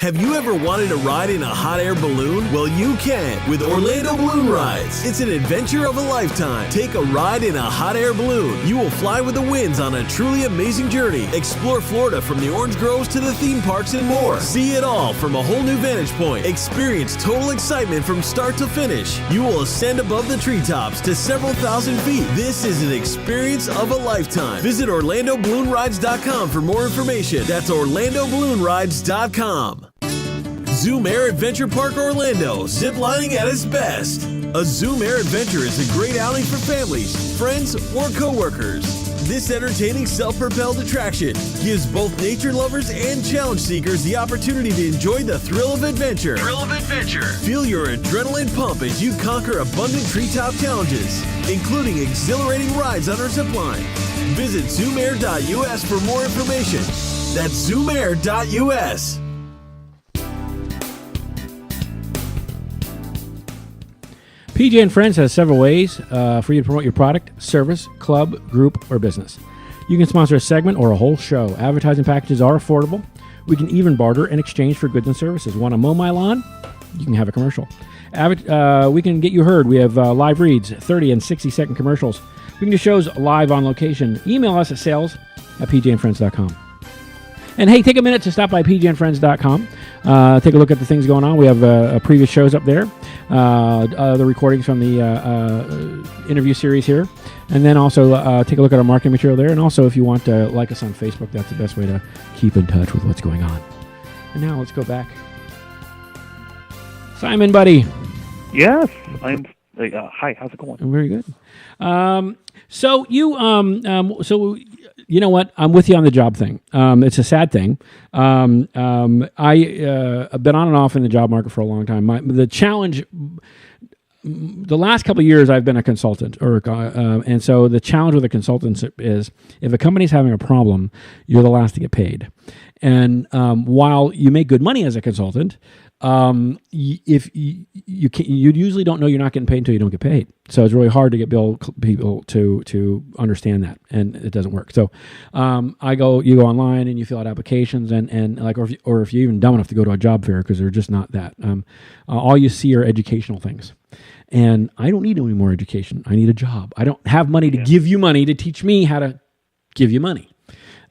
Have you ever wanted to ride in a hot air balloon? Well, you can with Orlando Balloon Rides. It's an adventure of a lifetime. Take a ride in a hot air balloon. You will fly with the winds on a truly amazing journey. Explore Florida from the orange groves to the theme parks and more. See it all from a whole new vantage point. Experience total excitement from start to finish. You will ascend above the treetops to several thousand feet. This is an experience of a lifetime. Visit OrlandoBalloonRides.com for more information. That's OrlandoBalloonRides.com. Zoom Air Adventure Park Orlando, ziplining at its best. A Zoom Air Adventure is a great outing for families, friends, or coworkers. This entertaining self-propelled attraction gives both nature lovers and challenge seekers the opportunity to enjoy the thrill of adventure. Feel your adrenaline pump as you conquer abundant treetop challenges, including exhilarating rides on our zipline. Visit zoomair.us for more information. That's zoomair.us. PJ and Friends has several ways for you to promote your product, service, club, group, or business. You can sponsor a segment or a whole show. Advertising packages are affordable. We can even barter in exchange for goods and services. Want to mow my lawn? You can have a commercial. We can get you heard. We have live reads, 30 and 60-second commercials. We can do shows live on location. Email us at sales@pjandfriends.com. And hey, take a minute to stop by pjandfriends.com. Take a look at the things going on. We have previous shows up there, the recordings from the interview series here. And then also take a look at our marketing material there. And also, if you want to like us on Facebook, that's the best way to keep in touch with what's going on. And now let's go back. Simon, buddy. Yes, I'm. Hi, how's it going? Very good. So you know what? I'm with you on the job thing. It's a sad thing. I've been on and off in the job market for a long time. The challenge, the last couple of years, I've been a consultant, and so the challenge with a consultant is if a company's having a problem, you're the last to get paid. And while you make good money as a consultant, if you usually don't know you're not getting paid until you don't get paid. So it's really hard to get people to understand that, and it doesn't work. So you go online and you fill out applications, and like, or if you're even dumb enough to go to a job fair, because they're just not that. All you see are educational things. And I don't need any more education. I need a job. I don't have money to give you money to teach me how to give you money.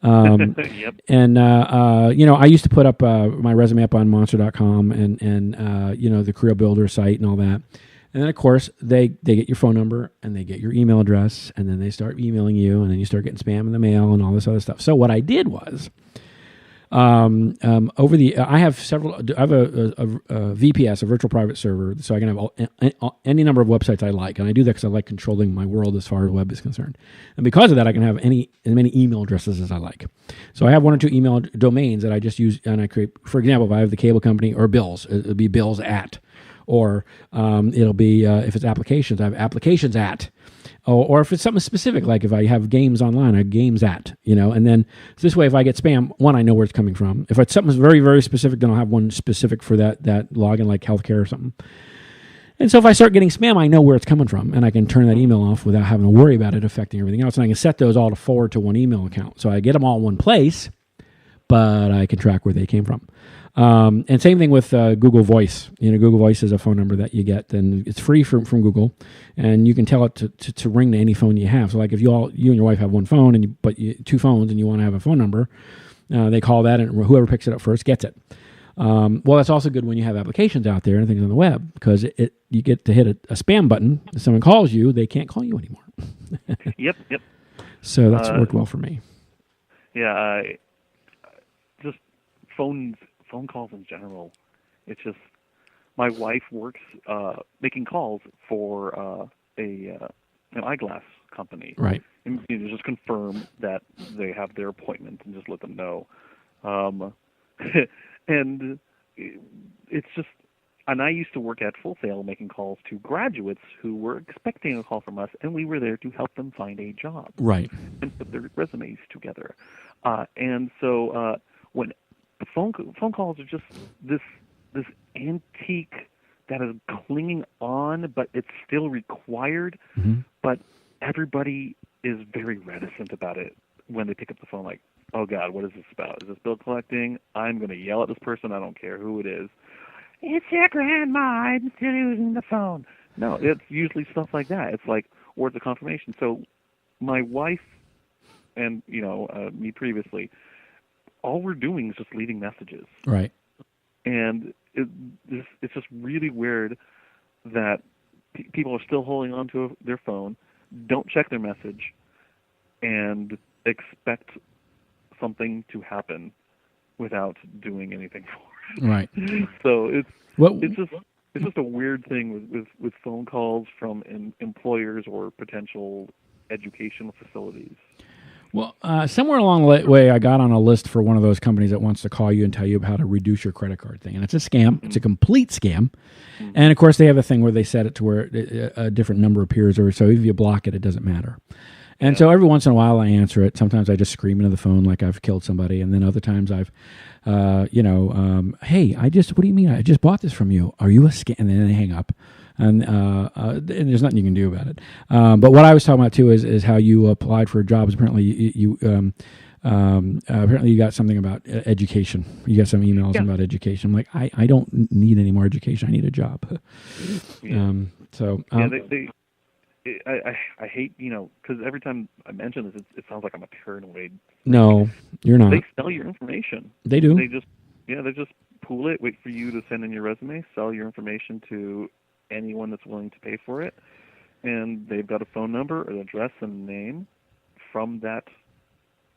Yep. And I used to put up my resume up on monster.com and the career builder site and all that. And then of course they get your phone number and they get your email address, and then they start emailing you, and then you start getting spam in the mail and all this other stuff. So what I did was I have a VPS, a virtual private server, so I can have any number of websites I like, and I do that because I like controlling my world as far as web is concerned. And because of that, I can have as many email addresses as I like. So I have one or two email domains that I just use, and I create. For example, if I have the cable company or bills, it'll be bills at, or it'll be if it's applications, I have applications at. Or if it's something specific, like if I have games online, I have games at, and then this way, if I get spam, one, I know where it's coming from. If it's something very, very specific, then I'll have one specific for that login, like healthcare or something. And so if I start getting spam, I know where it's coming from, and I can turn that email off without having to worry about it affecting everything else. And I can set those all to forward to one email account. So I get them all in one place, but I can track where they came from. And same thing with Google Voice. Google Voice is a phone number that you get, and it's free from Google, and you can tell it to ring to any phone you have. So like if you and your wife have one phone, but two phones, and you want to have a phone number, they call that, and whoever picks it up first gets it. Well, that's also good when you have applications out there and things on the web, because you get to hit a spam button. If someone calls you, they can't call you anymore. Yep. So that's worked well for me. Yeah, just phone calls in general. It's just my wife works making calls for an eyeglass company. Right. And just confirm that they have their appointment and just let them know. And it's just, and I used to work at Full Sail making calls to graduates who were expecting a call from us, and we were there to help them find a job. Right. And put their resumes together. And so when phone calls are just this antique that is clinging on, but it's still required, but everybody is very reticent about it when they pick up the phone, like, oh, God, what is this about? Is this bill collecting? I'm going to yell at this person. I don't care who it is. It's your grandma. I'm still using the phone. No, it's usually stuff like that. It's like words of confirmation. So my wife and, me previously, all we're doing is just leaving messages. Right. And it's just really weird that people are still holding on to their phone, don't check their message, and expect something to happen without doing anything for it. Right. So it's just a weird thing with phone calls from employers or potential educational facilities. Well, somewhere along the way, I got on a list for one of those companies that wants to call you and tell you how to reduce your credit card thing. And it's a scam. It's a complete scam. And, of course, they have a thing where they set it to where a different number appears, or so if you block it, it doesn't matter. And so every once in a while I answer it. Sometimes I just scream into the phone like I've killed somebody. And then other times I've, hey, what do you mean? I just bought this from you. Are you a scam? And then they hang up. And there's nothing you can do about it. But what I was talking about too is how you applied for jobs. Apparently apparently you got something about education. You got some emails about education. I'm like, I don't need any more education. I need a job. I hate, because every time I mention this, it sounds like I'm a paranoid. No, you're not. They sell your information. They do. They just pool it, wait for you to send in your resume, sell your information to anyone that's willing to pay for it, and they've got a phone number, an address, and a name from that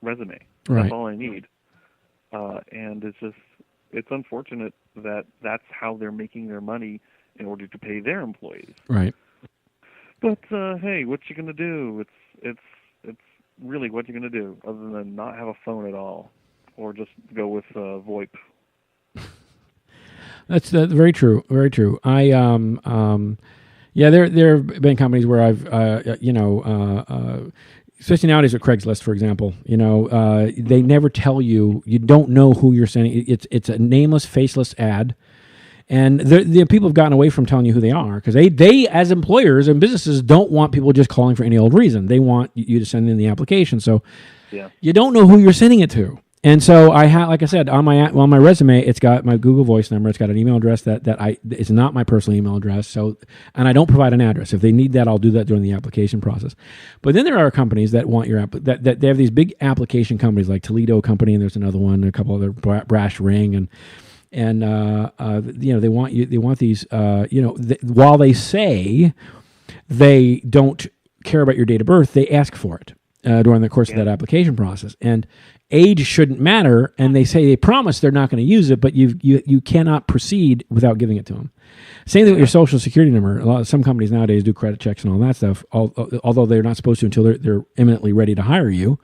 resume. Right. That's all I need. And it's unfortunate that that's how they're making their money in order to pay their employees. Right. But hey, what you gonna do? It's really what you gonna do other than not have a phone at all, or just go with VoIP. That's very true. Very true. There have been companies where I've especially nowadays with Craigslist, for example, they never tell you. You don't know who you're sending. It's a nameless, faceless ad. And the people have gotten away from telling you who they are, because they, as employers and businesses, don't want people just calling for any old reason. They want you to send in the application. So you don't know who you're sending it to. And so like I said, on my resume, it's got my Google Voice number. It's got an email address it's not my personal email address. So, and I don't provide an address. If they need that, I'll do that during the application process. But then there are companies that want your that they have these big application companies like Toledo Company, and there's another one, a couple other, Brash Ring, and they want you. They want these. While they say they don't care about your date of birth, they ask for it during the course of that application process. And age shouldn't matter. And they promise they're not going to use it, but you cannot proceed without giving it to them. Same thing with your social security number. Some companies nowadays do credit checks and all that stuff, although they're not supposed to until they're imminently ready to hire you.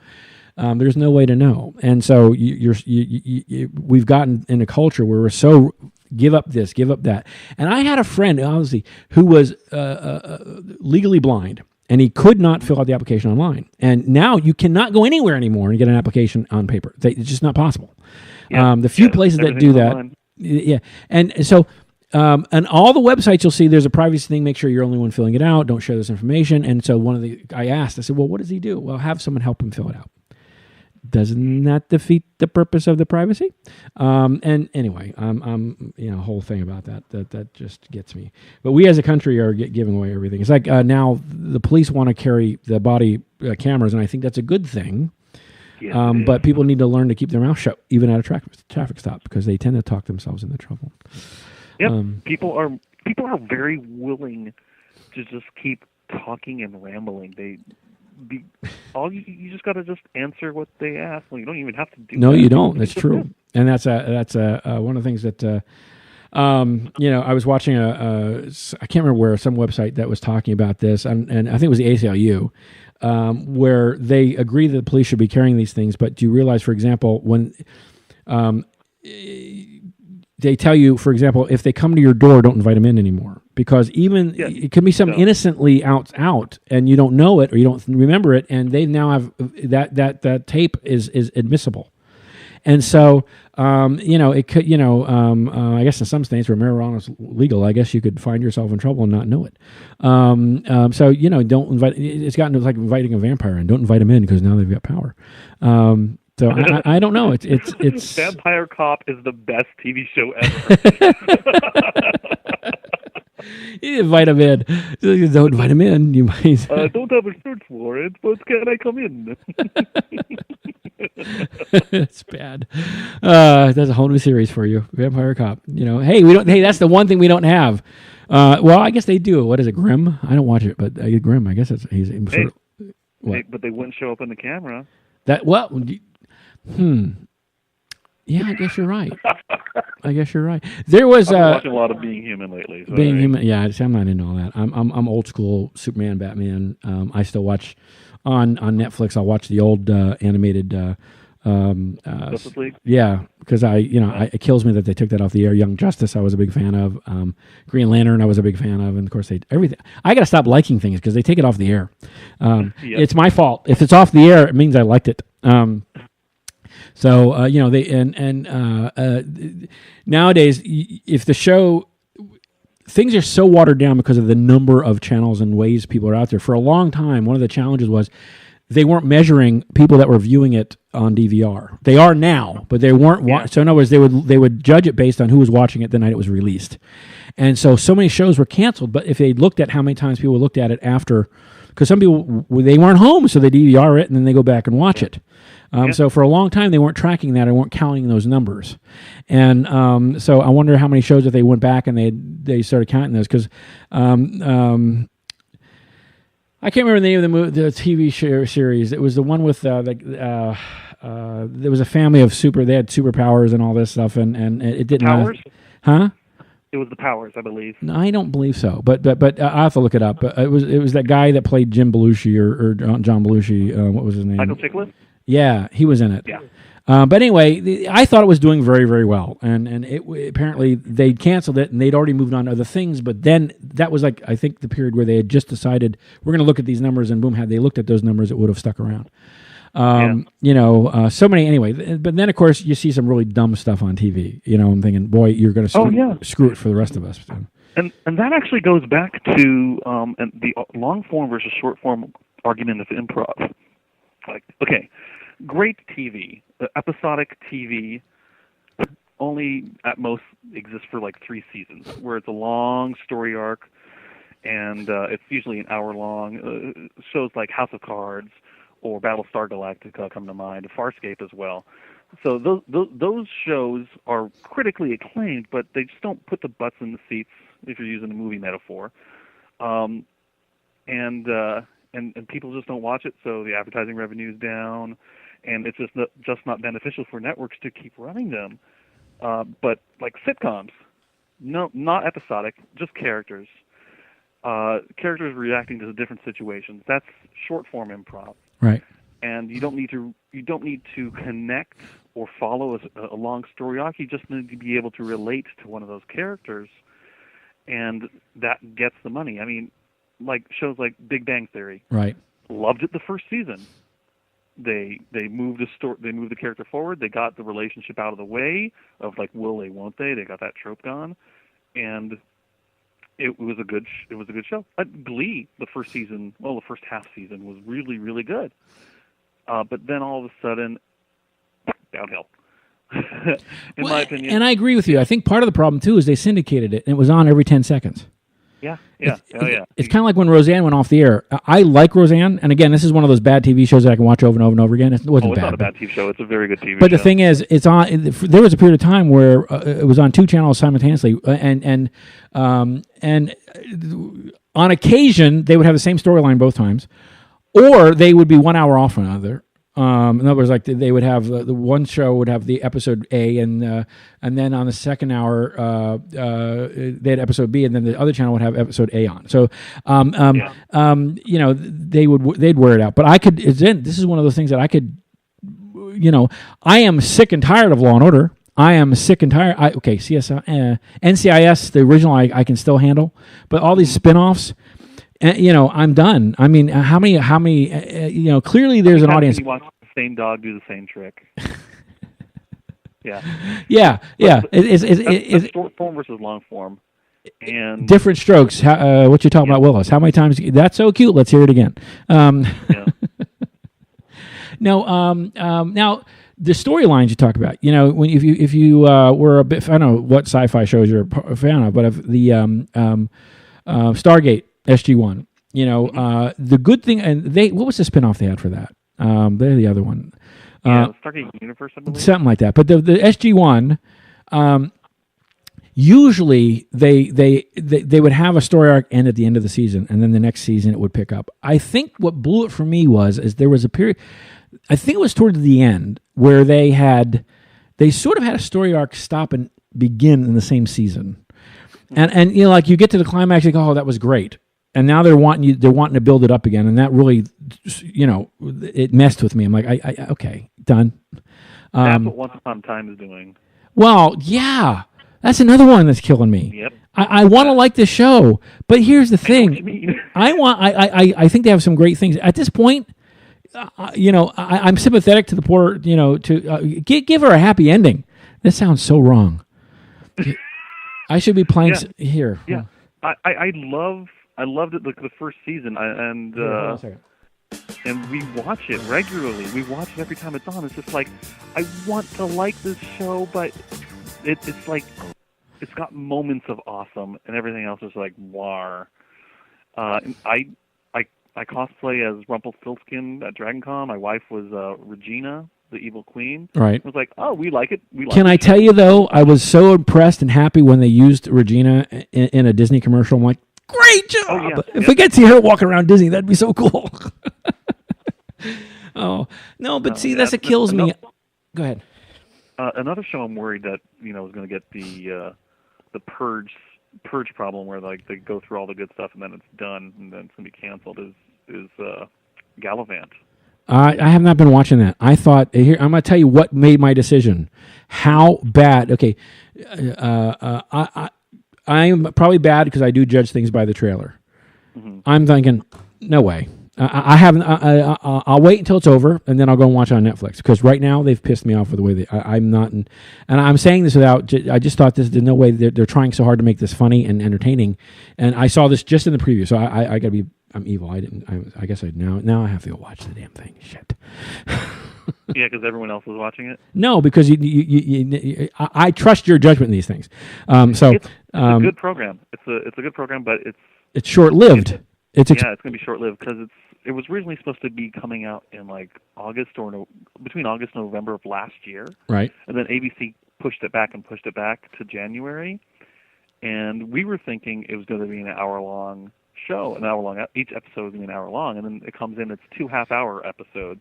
There's no way to know. And so we've gotten in a culture where we're so give up this, give up that. And I had a friend, obviously, who was legally blind, and he could not fill out the application online. And now you cannot go anywhere anymore and get an application on paper. It's just not possible. The few places that do that. Online. Yeah. And so, and all the websites you'll see, there's a privacy thing. Make sure you're the only one filling it out. Don't share this information. And so I asked, I said, well, what does he do? Well, have someone help him fill it out. doesn't that defeat the purpose of the privacy? And anyway, whole thing about that just gets me. But we as a country are giving away everything. It's like now the police want to carry the body cameras, and I think that's a good thing. Yes, but people need to learn to keep their mouth shut, even at a traffic stop, because they tend to talk themselves into trouble. Yep. People are very willing to just keep talking and rambling. You just got to just answer what they ask. Well, you don't even have to do. No, that. you don't. That's true. And that's one of the things that I was watching I can't remember where, some website that was talking about this, and I think it was the ACLU. Where they agree that the police should be carrying these things, but do you realize, for example, when they tell you, for example, if they come to your door, don't invite them in anymore, because it could be something innocently out, and you don't know it or you don't remember it, and they now have that tape is admissible. And so, it could, I guess in some states where marijuana is legal, I guess you could find yourself in trouble and not know it. So, don't invite, it's gotten to like inviting a vampire in. Don't invite them in because now they've got power. So I don't know. It's Vampire Cop is the best TV show ever. You invite them in. Don't invite them in. You might. I don't have a search warrant, but can I come in? That's bad. That's a whole new series for you, Vampire Cop. Hey, we don't. Hey, that's the one thing we don't have. Well, I guess they do. What is it, Grimm? I don't watch it, but Grimm. I guess he's sort of, what? But they wouldn't show up on the camera. Yeah, I guess you're right. There was I've been watching a lot of Being Human lately. So Being Human. Yeah, I'm not into all that. I'm old school Superman, Batman. I still watch on Netflix. I'll watch the old animated Justice League. Yeah, because it kills me that they took that off the air. Young Justice, I was a big fan of. Green Lantern, I was a big fan of, and of course everything. I got to stop liking things because they take it off the air. It's my fault if it's off the air. It means I liked it. So nowadays, if the show, things are so watered down because of the number of channels and ways people are out there. For a long time, one of the challenges was they weren't measuring people that were viewing it on DVR. They are now, but they weren't. So in other words, they would judge it based on who was watching it the night it was released, and so many shows were canceled. But if they looked at how many times people looked at it after, because some people they weren't home, so they DVR it and then they go back and watch it. So for a long time, they weren't tracking that. They weren't counting those numbers. And so I wonder how many shows that they went back and they started counting those. Because I can't remember the name of the TV series. It was the one with there was a family of they had superpowers and all this stuff. And it didn't. Powers? Huh? It was the Powers, I believe. No, I don't believe so. But I have to look it up. But it was that guy that played Jim Belushi or John Belushi. What was his name? Michael Chiklis? Yeah, he was in it. Yeah. But anyway, I thought it was doing very, very well, and apparently they canceled it, and they'd already moved on to other things. But then that was like, I think, the period where they had just decided we're going to look at these numbers, and boom, had they looked at those numbers, it would have stuck around. So many anyway. But then of course you see some really dumb stuff on TV. I'm thinking, boy, you're going to screw it for the rest of us. And that actually goes back to the long form versus short form argument of improv. Like, okay, great TV, episodic TV only at most exists for like 3 seasons, where it's a long story arc, and it's usually an hour long. Shows like House of Cards or Battlestar Galactica come to mind, Farscape as well. So those shows are critically acclaimed, but they just don't put the butts in the seats, if you're using a movie metaphor. And people just don't watch it, so the advertising revenue is down, and it's just not beneficial for networks to keep running them. But like sitcoms, no, not episodic, just characters. Characters reacting to different situations. That's short form improv. Right. And you don't need to connect or follow a long story arc. You just need to be able to relate to one of those characters, and that gets the money. I mean, like shows like Big Bang Theory. Right. Loved it the first season. They moved the character forward. They got the relationship out of the way of like will they, won't they? They got that trope gone, and it was a good show. Glee, the first half season was really, really good. But then all of a sudden, downhill. In my opinion. And I agree with you. I think part of the problem too is they syndicated it and it was on every 10 seconds. Yeah. It's kind of like when Roseanne went off the air. I like Roseanne, and again, this is one of those bad TV shows that I can watch over and over and over again. It wasn't it's bad. not a bad TV show. It's a very good TV show. But the thing is, it's on. There was a period of time where it was on two channels simultaneously, and on occasion they would have the same storyline both times, or they would be 1 hour off from another. In other words, like they would have the one show would have the episode A, and then on the second hour they had episode B, and then the other channel would have episode A on. So, they'd wear it out. But I could. This is one of those things that I could. I am sick and tired of Law and Order. I am sick and tired. CSI, NCIS, the original, I can still handle, but all these spinoffs. I'm done. I mean, how many? Clearly there's an audience. You watch the same dog do the same trick. Yeah. It's short form versus long form, and different strokes. What you talking about, Willis? How many times? That's so cute. Let's hear it again. Now the storylines you talk about. When if you were a bit, I don't know what sci-fi shows you're a fan of, but of the Stargate. SG-1, the good thing, and what was the spinoff they had for that? They're the other one. Stargate Universe, I believe. Something like that. But the SG-1, usually they would have a story arc end at the end of the season, and then the next season it would pick up. I think what blew it for me is there was a period, I think it was towards the end, where they sort of had a story arc stop and begin in the same season. And like you get to the climax, you go, oh, that was great. And now they're wanting to build it up again, and that really, it messed with me. I'm like, okay, done. That's what Once Upon a Time is doing. Well, yeah, that's another one that's killing me. Yep. I want to like the show, but here's the thing. I think they have some great things at this point. I'm sympathetic to the poor. Give her a happy ending. That sounds so wrong. I should be playing here. Yeah, I loved it. The first season, and we watch it regularly. We watch it every time it's on. It's just like I want to like this show, but it's like it's got moments of awesome, and everything else is like war. I cosplay as Rumpelstiltskin at DragonCon. My wife was Regina, the evil queen. Right. I was like, oh, we like it. Can I tell you though? I was so impressed and happy when they used Regina in a Disney commercial. I'm like, great job! Oh, yeah. If we get to see her walking around Disney, that'd be so cool. Oh no, but see, that's what kills me. Go ahead. Another show I'm worried that is going to get the purge problem where like they go through all the good stuff and then it's done and then it's going to be canceled is Gallivant. I have not been watching that. I thought here I'm going to tell you what made my decision. How bad? Okay, I'm probably bad because I do judge things by the trailer. Mm-hmm. I'm thinking, no way. I haven't. I'll wait until it's over and then I'll go and watch it on Netflix because right now they've pissed me off with the way I'm not. And I'm saying this without. I just thought there's no way they're trying so hard to make this funny and entertaining. And I saw this just in the preview, so I got to be. I'm evil. I guess now I have to go watch the damn thing. Shit. Yeah, because everyone else was watching it. No, because I trust your judgment in these things. It's a good program. It's a good program, but it's short-lived. It's going to be short-lived because it was originally supposed to be coming out in like August between August and November of last year. Right. And then ABC pushed it back to January, and we were thinking it was going to be an hour-long show, each episode is going to be an hour long, and then it comes in, it's 2 half-hour episodes,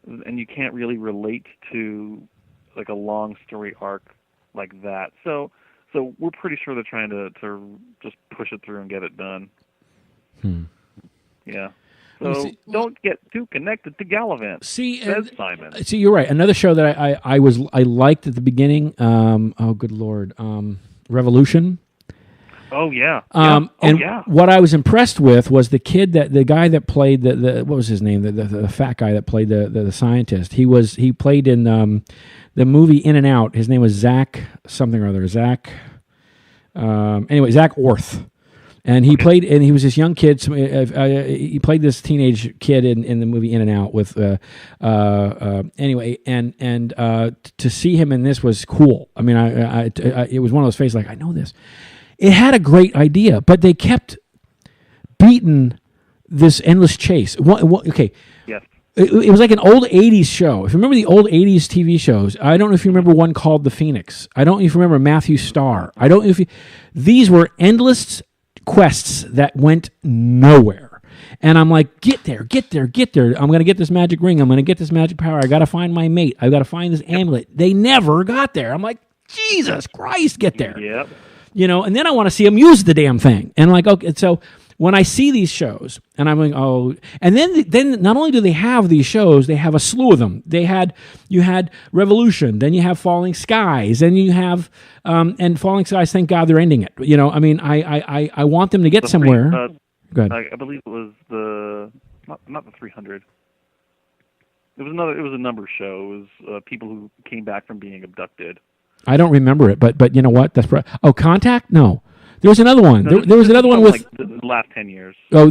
and you can't really relate to like a long story arc like that. So we're pretty sure they're trying to just push it through and get it done. Yeah. So don't get too connected to Gallivant. Says Simon. See, you're right. Another show that I liked at the beginning. Oh, good Lord, Revolution. Oh yeah. What I was impressed with was the guy that played the what was his name? The fat guy that played the scientist. He played in the movie In and Out. His name was Zach something or other. Zach Orth. And he played, and he was this young kid. He played this teenage kid in the movie In and Out with, anyway, and to see him in this was cool. I mean, it was one of those faces like, I know this. It had a great idea, but they kept beating this endless chase. Okay. Yes. It was like an old 80s show. If you remember the old 80s TV shows, I don't know if you remember one called The Phoenix. I don't know if you remember Matthew Starr. I don't know if these were endless quests that went nowhere. And I'm like, get there. I'm going to get this magic ring. I'm going to get this magic power. I got to find my mate. I got to find this amulet. They never got there. I'm like, Jesus Christ, get there. Yep. And then I want to see them use the damn thing. And like, okay, so when I see these shows, and I'm like, oh, and then not only do they have these shows, they have a slew of them. You had Revolution, then you have Falling Skies, and you have and Falling Skies. Thank God they're ending it. I mean, I want them to get somewhere. Go ahead. I believe it was not the 300. It was a number show. It was people who came back from being abducted. I don't remember it, but you know what? Contact? No. There was another one. There was another one with like the last 10 years. Oh,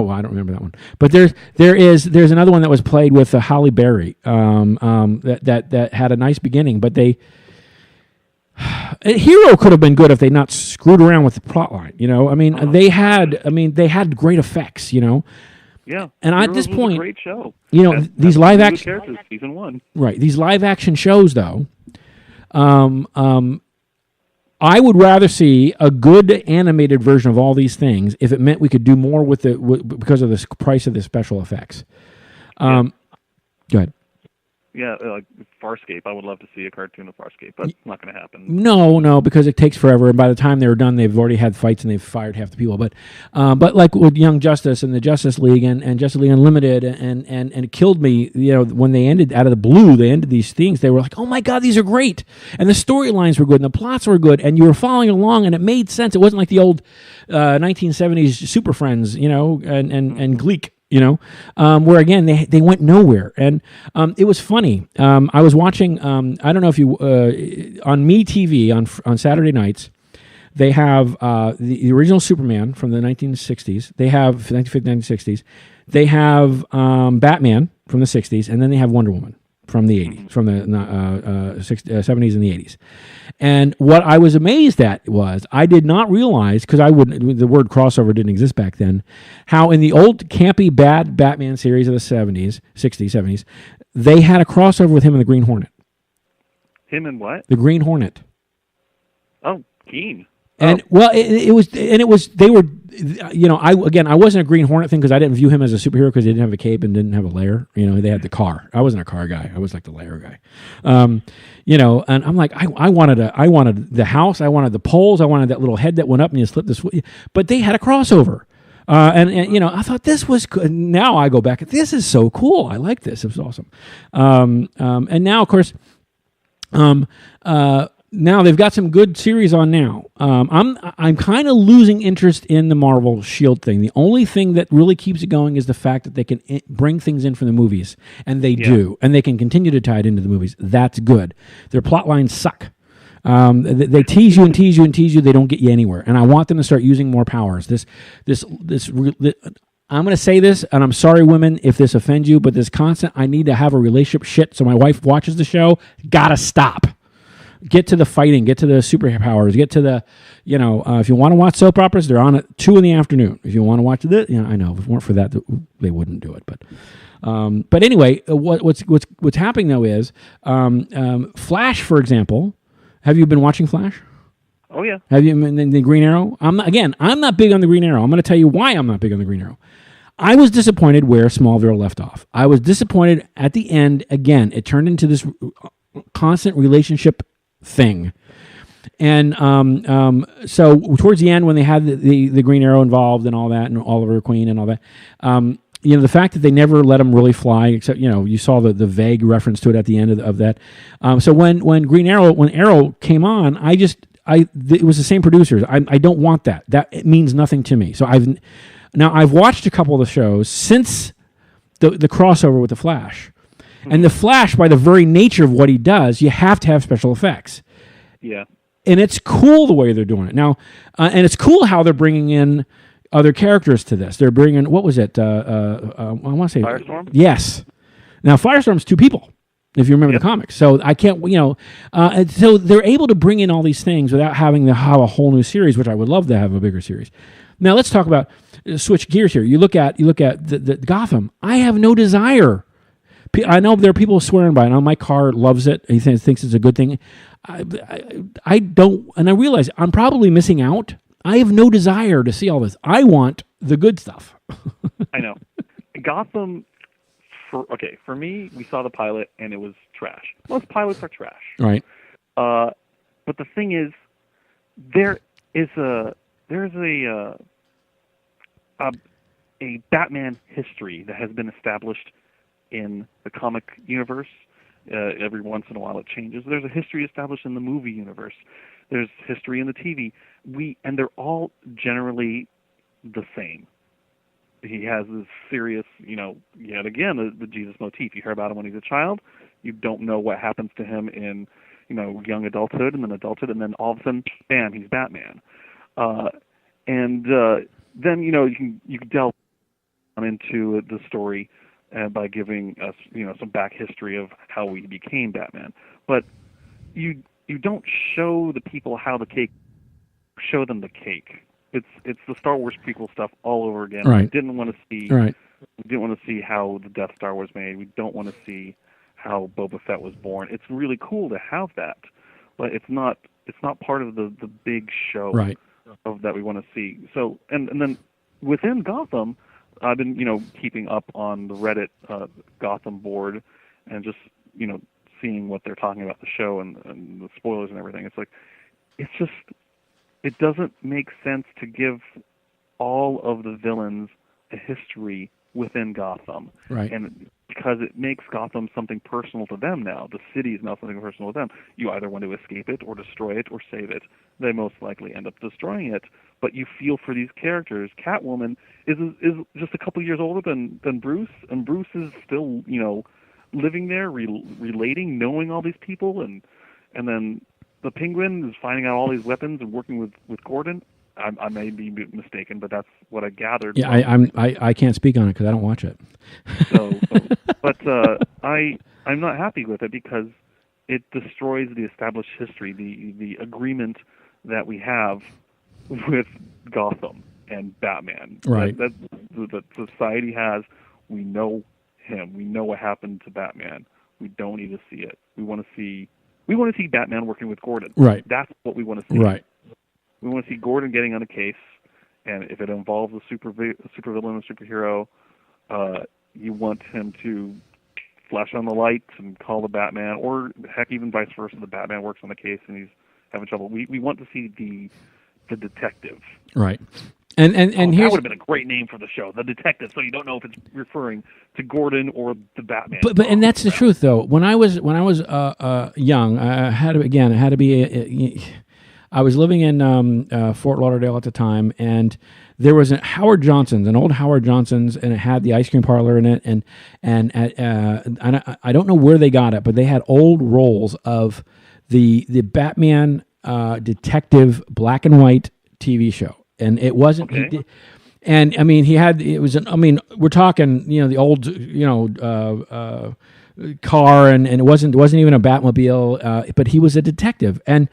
I don't remember that one. But there's another one that was played with Halle Berry. That had a nice beginning, but Hero could have been good if they not screwed around with the plot line. I mean, they had great effects. Yeah. And Heroes at this was point, a great show. These live action characters, season 1. Right. These live action shows, though. I would rather see a good animated version of all these things if it meant we could do more with because of the price of the special effects. Go ahead. Yeah, like Farscape. I would love to see a cartoon of Farscape, but it's not going to happen. No, because it takes forever, and by the time they're done, they've already had fights and they've fired half the people. But like with Young Justice and the Justice League and Justice League Unlimited, and it killed me. When they ended out of the blue, they ended these things. They were like, oh my God, these are great, and the storylines were good, and the plots were good, and you were following along, and it made sense. It wasn't like the old 1970s Super Friends, and Gleek. Where again they went nowhere, and it was funny. I was watching. I don't know if you on MeTV on Saturday nights. They have the original Superman from the 1960s. They have 1960s. They have Batman from the 60s, and then they have Wonder Woman from the 80s, from the 70s and the 80s. And what I was amazed at was I did not realize, because the word crossover didn't exist back then, how in the old campy bad Batman series of the 60s, 70s, they had a crossover with him and the Green Hornet. Him and what? The Green Hornet. Oh, Keen. And well, they were, I wasn't a Green Hornet thing because I didn't view him as a superhero because he didn't have a cape and didn't have a lair. They had the car. I wasn't a car guy. I was like the lair guy. And I'm like, I wanted the house. I wanted the poles. I wanted that little head that went up and you slipped this. But they had a crossover. And I thought this was good. Now I go back. This is so cool. I like this. It was awesome. And now, of course, now they've got some good series on now. I'm kind of losing interest in the Marvel Shield thing. The only thing that really keeps it going is the fact that they can bring things in from the movies, and they do, and they can continue to tie it into the movies. That's good. Their plot lines suck. They tease you and tease you and tease you. They don't get you anywhere. And I want them to start using more powers. I'm going to say this, and I'm sorry, women, if this offends you, but this constant, I need to have a relationship shit so my wife watches the show, gotta stop. Get to the fighting, get to the superpowers, get to the, if you want to watch soap operas, they're on at 2 p.m. If you want to watch this, I know, if it weren't for that, they wouldn't do it. But anyway, what's happening though is, Flash, for example. Have you been watching Flash? Oh yeah. Have you been the Green Arrow? I'm not big on the Green Arrow. I'm going to tell you why I'm not big on the Green Arrow. I was disappointed where Smallville left off. I was disappointed at the end. Again, it turned into this constant relationship thing. And so towards the end, when they had the Green Arrow involved and all that, and Oliver Queen and all that, the fact that they never let him really fly, except you saw the vague reference to it at the end of that. So when Arrow came on, it was the same producers. I don't want that. It means nothing to me. So I've watched a couple of the shows since the crossover with the Flash. And the Flash, by the very nature of what he does, you have to have special effects. Yeah. And it's cool the way they're doing it. Now, and it's cool how they're bringing in other characters to this. They're bringing, what was it? I want to say Firestorm? Yes. Now Firestorm's 2 people, if you remember the comics. So I can't, and so they're able to bring in all these things without having to have a whole new series, which I would love to have a bigger series. Now let's talk about switch gears here. You look at the Gotham. I have no desire. I know there are people swearing by it. Now my car loves it. He thinks it's a good thing. I don't, and I realize I'm probably missing out. I have no desire to see all this. I want the good stuff. I know. Gotham, for me, we saw the pilot and it was trash. Most pilots are trash. Right. But the thing is, there's a Batman history that has been established in the comic universe. Every once in a while it changes. There's a history established in the movie universe. There's history in the TV. And they're all generally the same. He has this serious, yet again, the Jesus motif. You hear about him when he's a child. You don't know what happens to him in, young adulthood and then adulthood, and then all of a sudden, bam, he's Batman. Then, you can delve into the story by giving us, some back history of how we became Batman. But you don't show the people how the cake, show them the cake. It's the Star Wars prequel stuff all over again. Right. We didn't want to see. Right. We didn't want to see how the Death Star was made. We don't want to see how Boba Fett was born. It's really cool to have that, but it's not part of the big show. Right. Of that we want to see. So and then within Gotham, I've been keeping up on the Reddit Gotham board and just seeing what they're talking about the show and the spoilers and everything. It doesn't make sense to give all of the villains a history within Gotham. Right. And because it makes Gotham something personal to them now. The city is now something personal to them. You either want to escape it or destroy it or save it. They most likely end up destroying it. But you feel for these characters. Catwoman is just a couple years older than Bruce, and Bruce is still, living there, relating, knowing all these people, and then the Penguin is finding out all these weapons and working with Gordon. I may be mistaken, but that's what I gathered. Yeah, I can't speak on it because I don't watch it. But I'm not happy with it because it destroys the established history, the agreement that we have with Gotham and Batman. Right. That society has. We know him. We know what happened to Batman. We don't need to see it. We want to see Batman working with Gordon. Right. That's what we want to see. Right. We want to see Gordon getting on a case, and if it involves a supervillain or superhero, you want him to flash on the lights and call the Batman, or heck, even vice versa. The Batman works on the case and he's having trouble. We want to see the detective. Right. And here's, that would have been a great name for the show, the detective. So you don't know if it's referring to Gordon or the Batman. But and that's the truth though. When I was young, I had to be. I was living in Fort Lauderdale at the time, and there was an old Howard Johnson's, and it had the ice cream parlor in it, and I don't know where they got it, but they had old rolls of the Batman detective black and white TV show, and it wasn't. Okay. And I mean, we're talking, the old, car, and it wasn't even a Batmobile, but he was a detective, and.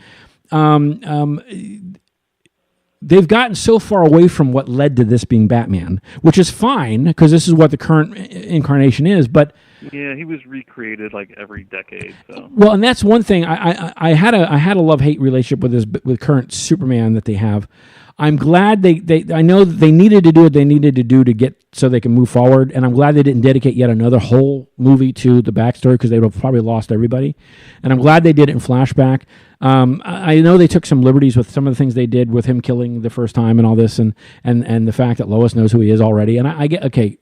They've gotten so far away from what led to this being Batman, which is fine because this is what the current incarnation is. But yeah, he was recreated like every decade. So. Well, and that's one thing. I had a love-hate relationship with current Superman that they have. I'm glad I know that they needed to do what they needed to do to get so they can move forward, and I'm glad they didn't dedicate yet another whole movie to the backstory because they would have probably lost everybody. And I'm glad they did it in flashback. I know they took some liberties with some of the things they did with him killing the first time and all this, and the fact that Lois knows who he is already. And I get, okay,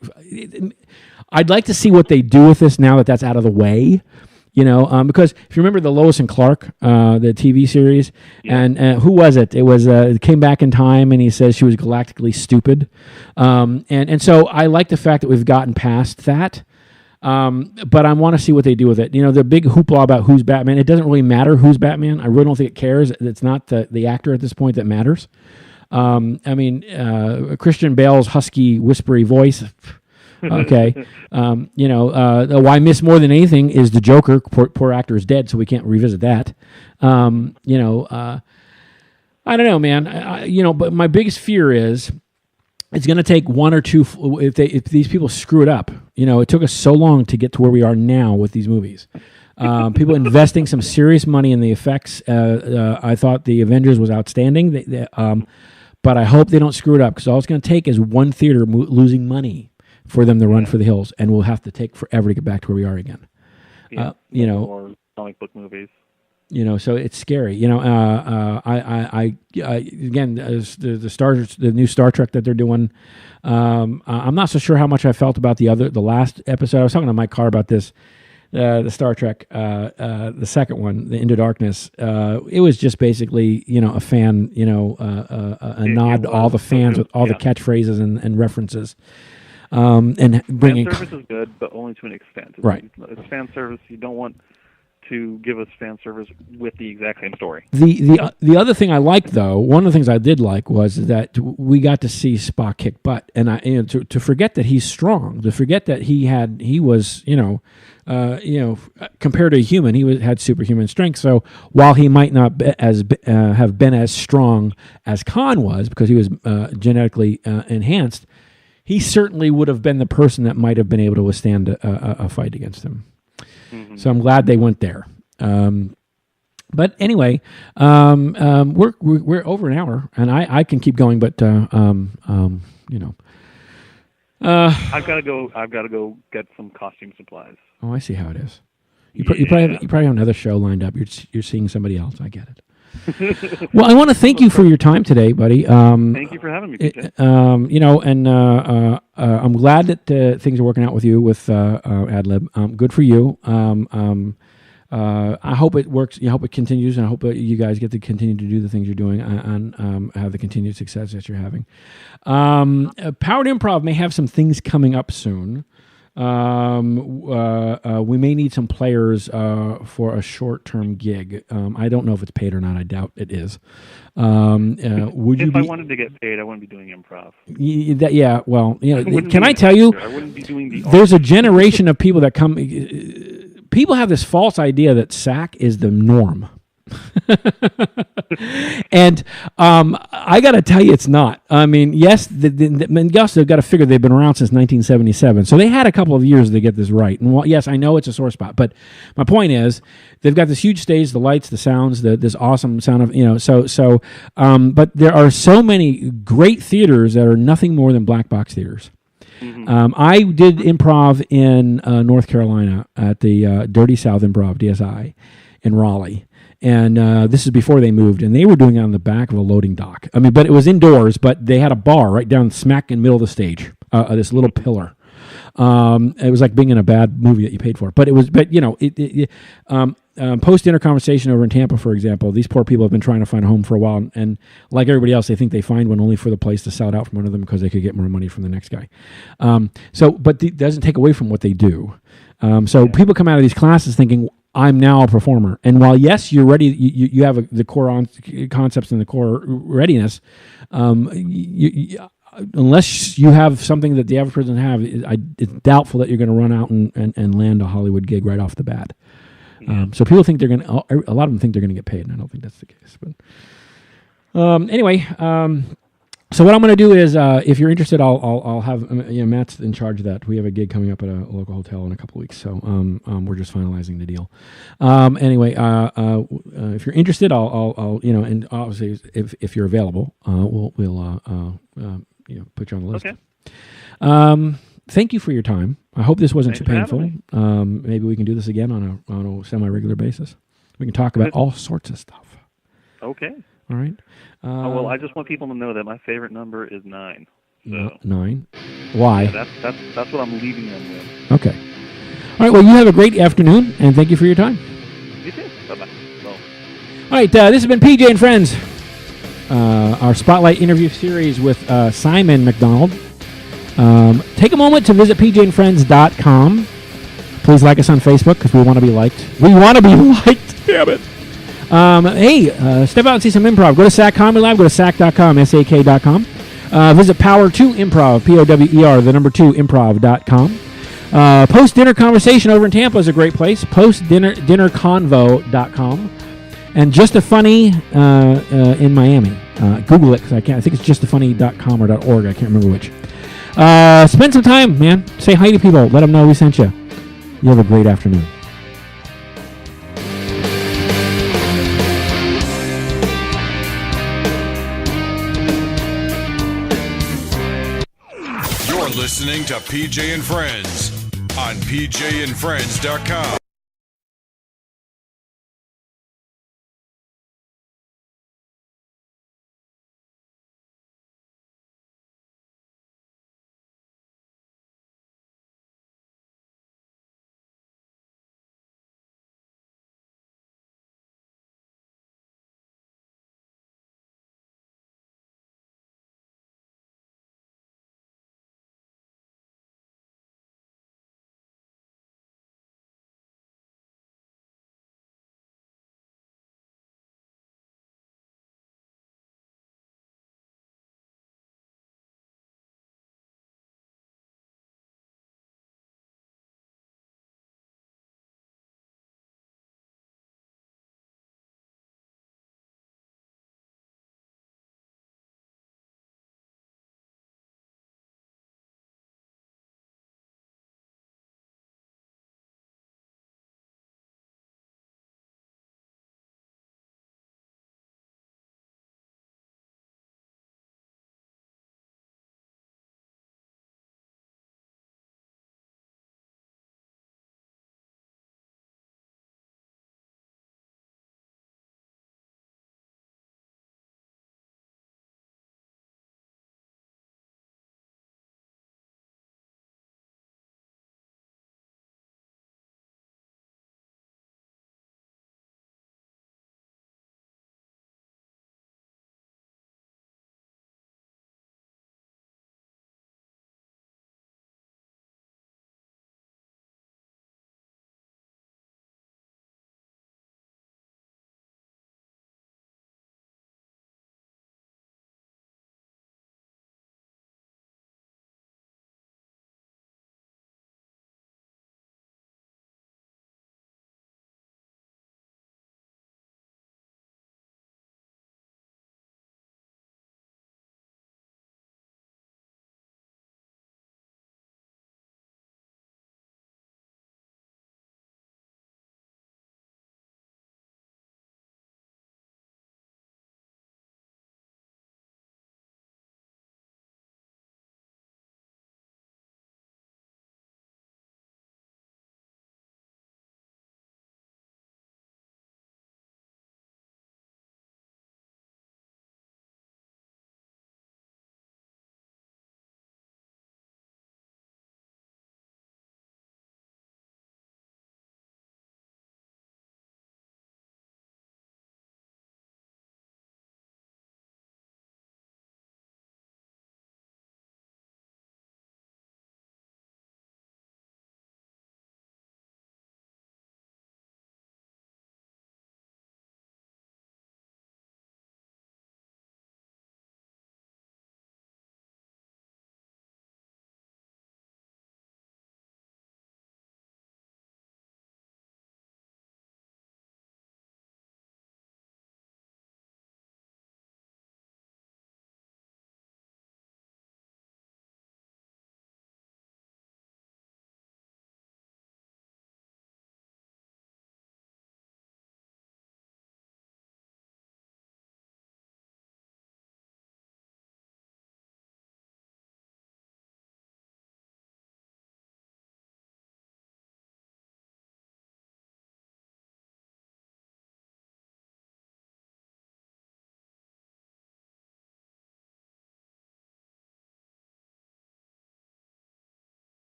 I'd like to see what they do with this now that that's out of the way. Because if you remember the Lois and Clark, the TV series, yeah. And who was it? It was it came back in time, and he says she was galactically stupid, and so I like the fact that we've gotten past that, but I want to see what they do with it. The big hoopla about who's Batman. It doesn't really matter who's Batman. I really don't think it cares. It's not the actor at this point that matters. I mean, Christian Bale's husky, whispery voice. Okay. Why Miss More Than Anything is the Joker. Poor actor is dead, so we can't revisit that. I don't know, man. But my biggest fear is it's going to take one or two. If these people screw it up, it took us so long to get to where we are now with these movies. People investing some serious money in the effects. I thought the Avengers was outstanding. But I hope they don't screw it up, because all it's going to take is one theater losing money for them to run for the hills, and we'll have to take forever to get back to where we are again. More comic book movies. So it's scary. I again, the new Star Trek that they're doing. I'm not so sure how much I felt about the last episode. I was talking to Mike Carr about this, the Star Trek, the second one, the Into Darkness. It was just basically, a fan, a nod to all the fans with all the catchphrases and references. And bringing fan service is good, but only to an extent. Right. It's fan service. You don't want to give us fan service with the exact same story. The other thing I liked, though, one of the things I did like was that we got to see Spock kick butt, and to forget that he's strong, to forget that he was compared to a human, had superhuman strength. So while he might not have been as strong as Khan was, because he was genetically enhanced, he certainly would have been the person that might have been able to withstand a fight against him. Mm-hmm. So I'm glad they went there. But anyway, we're over an hour, and I can keep going, but I've got to go get some costume supplies. Oh, I see how it is. You probably have another show lined up. You're seeing somebody else. I get it. Well, I want to thank you for your time today, buddy. Thank you for having me, PJ. I'm glad that things are working out with you with AdLib. Good for you. I hope it works. I hope it continues, and I hope that you guys get to continue to do the things you're doing and have the continued success that you're having. Powered Improv may have some things coming up soon. We may need some players for a short-term gig. I don't know if it's paid or not. I doubt it is. If I wanted to get paid, I wouldn't be doing improv. Can I tell you? I wouldn't be doing the. There's a generation of people that come. People have this false idea that SAK is the norm. And I got to tell you, it's not. I mean, yes, the got to figure they've been around since 1977, so they had a couple of years to get this right. And yes, I know it's a sore spot, but my point is, they've got this huge stage, the lights, the sounds, this awesome sound of but there are so many great theaters that are nothing more than black box theaters. Mm-hmm. I did improv in North Carolina at the Dirty South Improv, DSI, in Raleigh. And this is before they moved, and they were doing it on the back of a loading dock. I mean, but it was indoors, but they had a bar right down smack in the middle of the stage, this little pillar. It was like being in a bad movie that you paid for. But it was, post-dinner conversation over in Tampa, for example, these poor people have been trying to find a home for a while, and like everybody else, they think they find one only for the place to sell it out from under them because they could get more money from the next guy. But it doesn't take away from what they do. People come out of these classes thinking, I'm now a performer. And while, yes, you're ready, you have the core concepts and the core readiness, unless you have something that the average person doesn't have, it's doubtful that you're going to run out and land a Hollywood gig right off the bat. So people think a lot of them think they're going to get paid, and I don't think that's the case. But anyway, so what I'm going to do is, if you're interested, I'll have Matt's in charge of that. We have a gig coming up at a local hotel in a couple of weeks, so we're just finalizing the deal. Anyway, if you're interested, I'll and obviously if you're available, we'll put you on the list. Okay. Thank you for your time. I hope this wasn't too painful. Maybe we can do this again on a semi-regular basis. We can talk about all sorts of stuff. Okay. All right. Well, I just want people to know that my favorite number is 9. So. 9. Why? Yeah, that's what I'm leaving them with. Okay. All right. Well, you have a great afternoon, and thank you for your time. You too. Bye-bye. Well. All right. This has been PJ and Friends, our Spotlight interview series with Simon MacDonald. Take a moment to visit pjandfriends.com. Please like us on Facebook because we want to be liked. We want to be liked. Damn it. Hey, step out and see some improv. Go to SAK Comedy Lab. Go to SAK.com, SAK.com. Visit Power 2 Improv, POWER, the number 2 improv.com. Post Dinner Conversation over in Tampa is a great place. Dinnerconvo.com. And Just a Funny in Miami. Google it because I think it's justafunny.com or .org. I can't remember which. Spend some time, man. Say hi to people. Let them know we sent you. You have a great afternoon. You're listening to PJ and Friends on PJandFriends.com.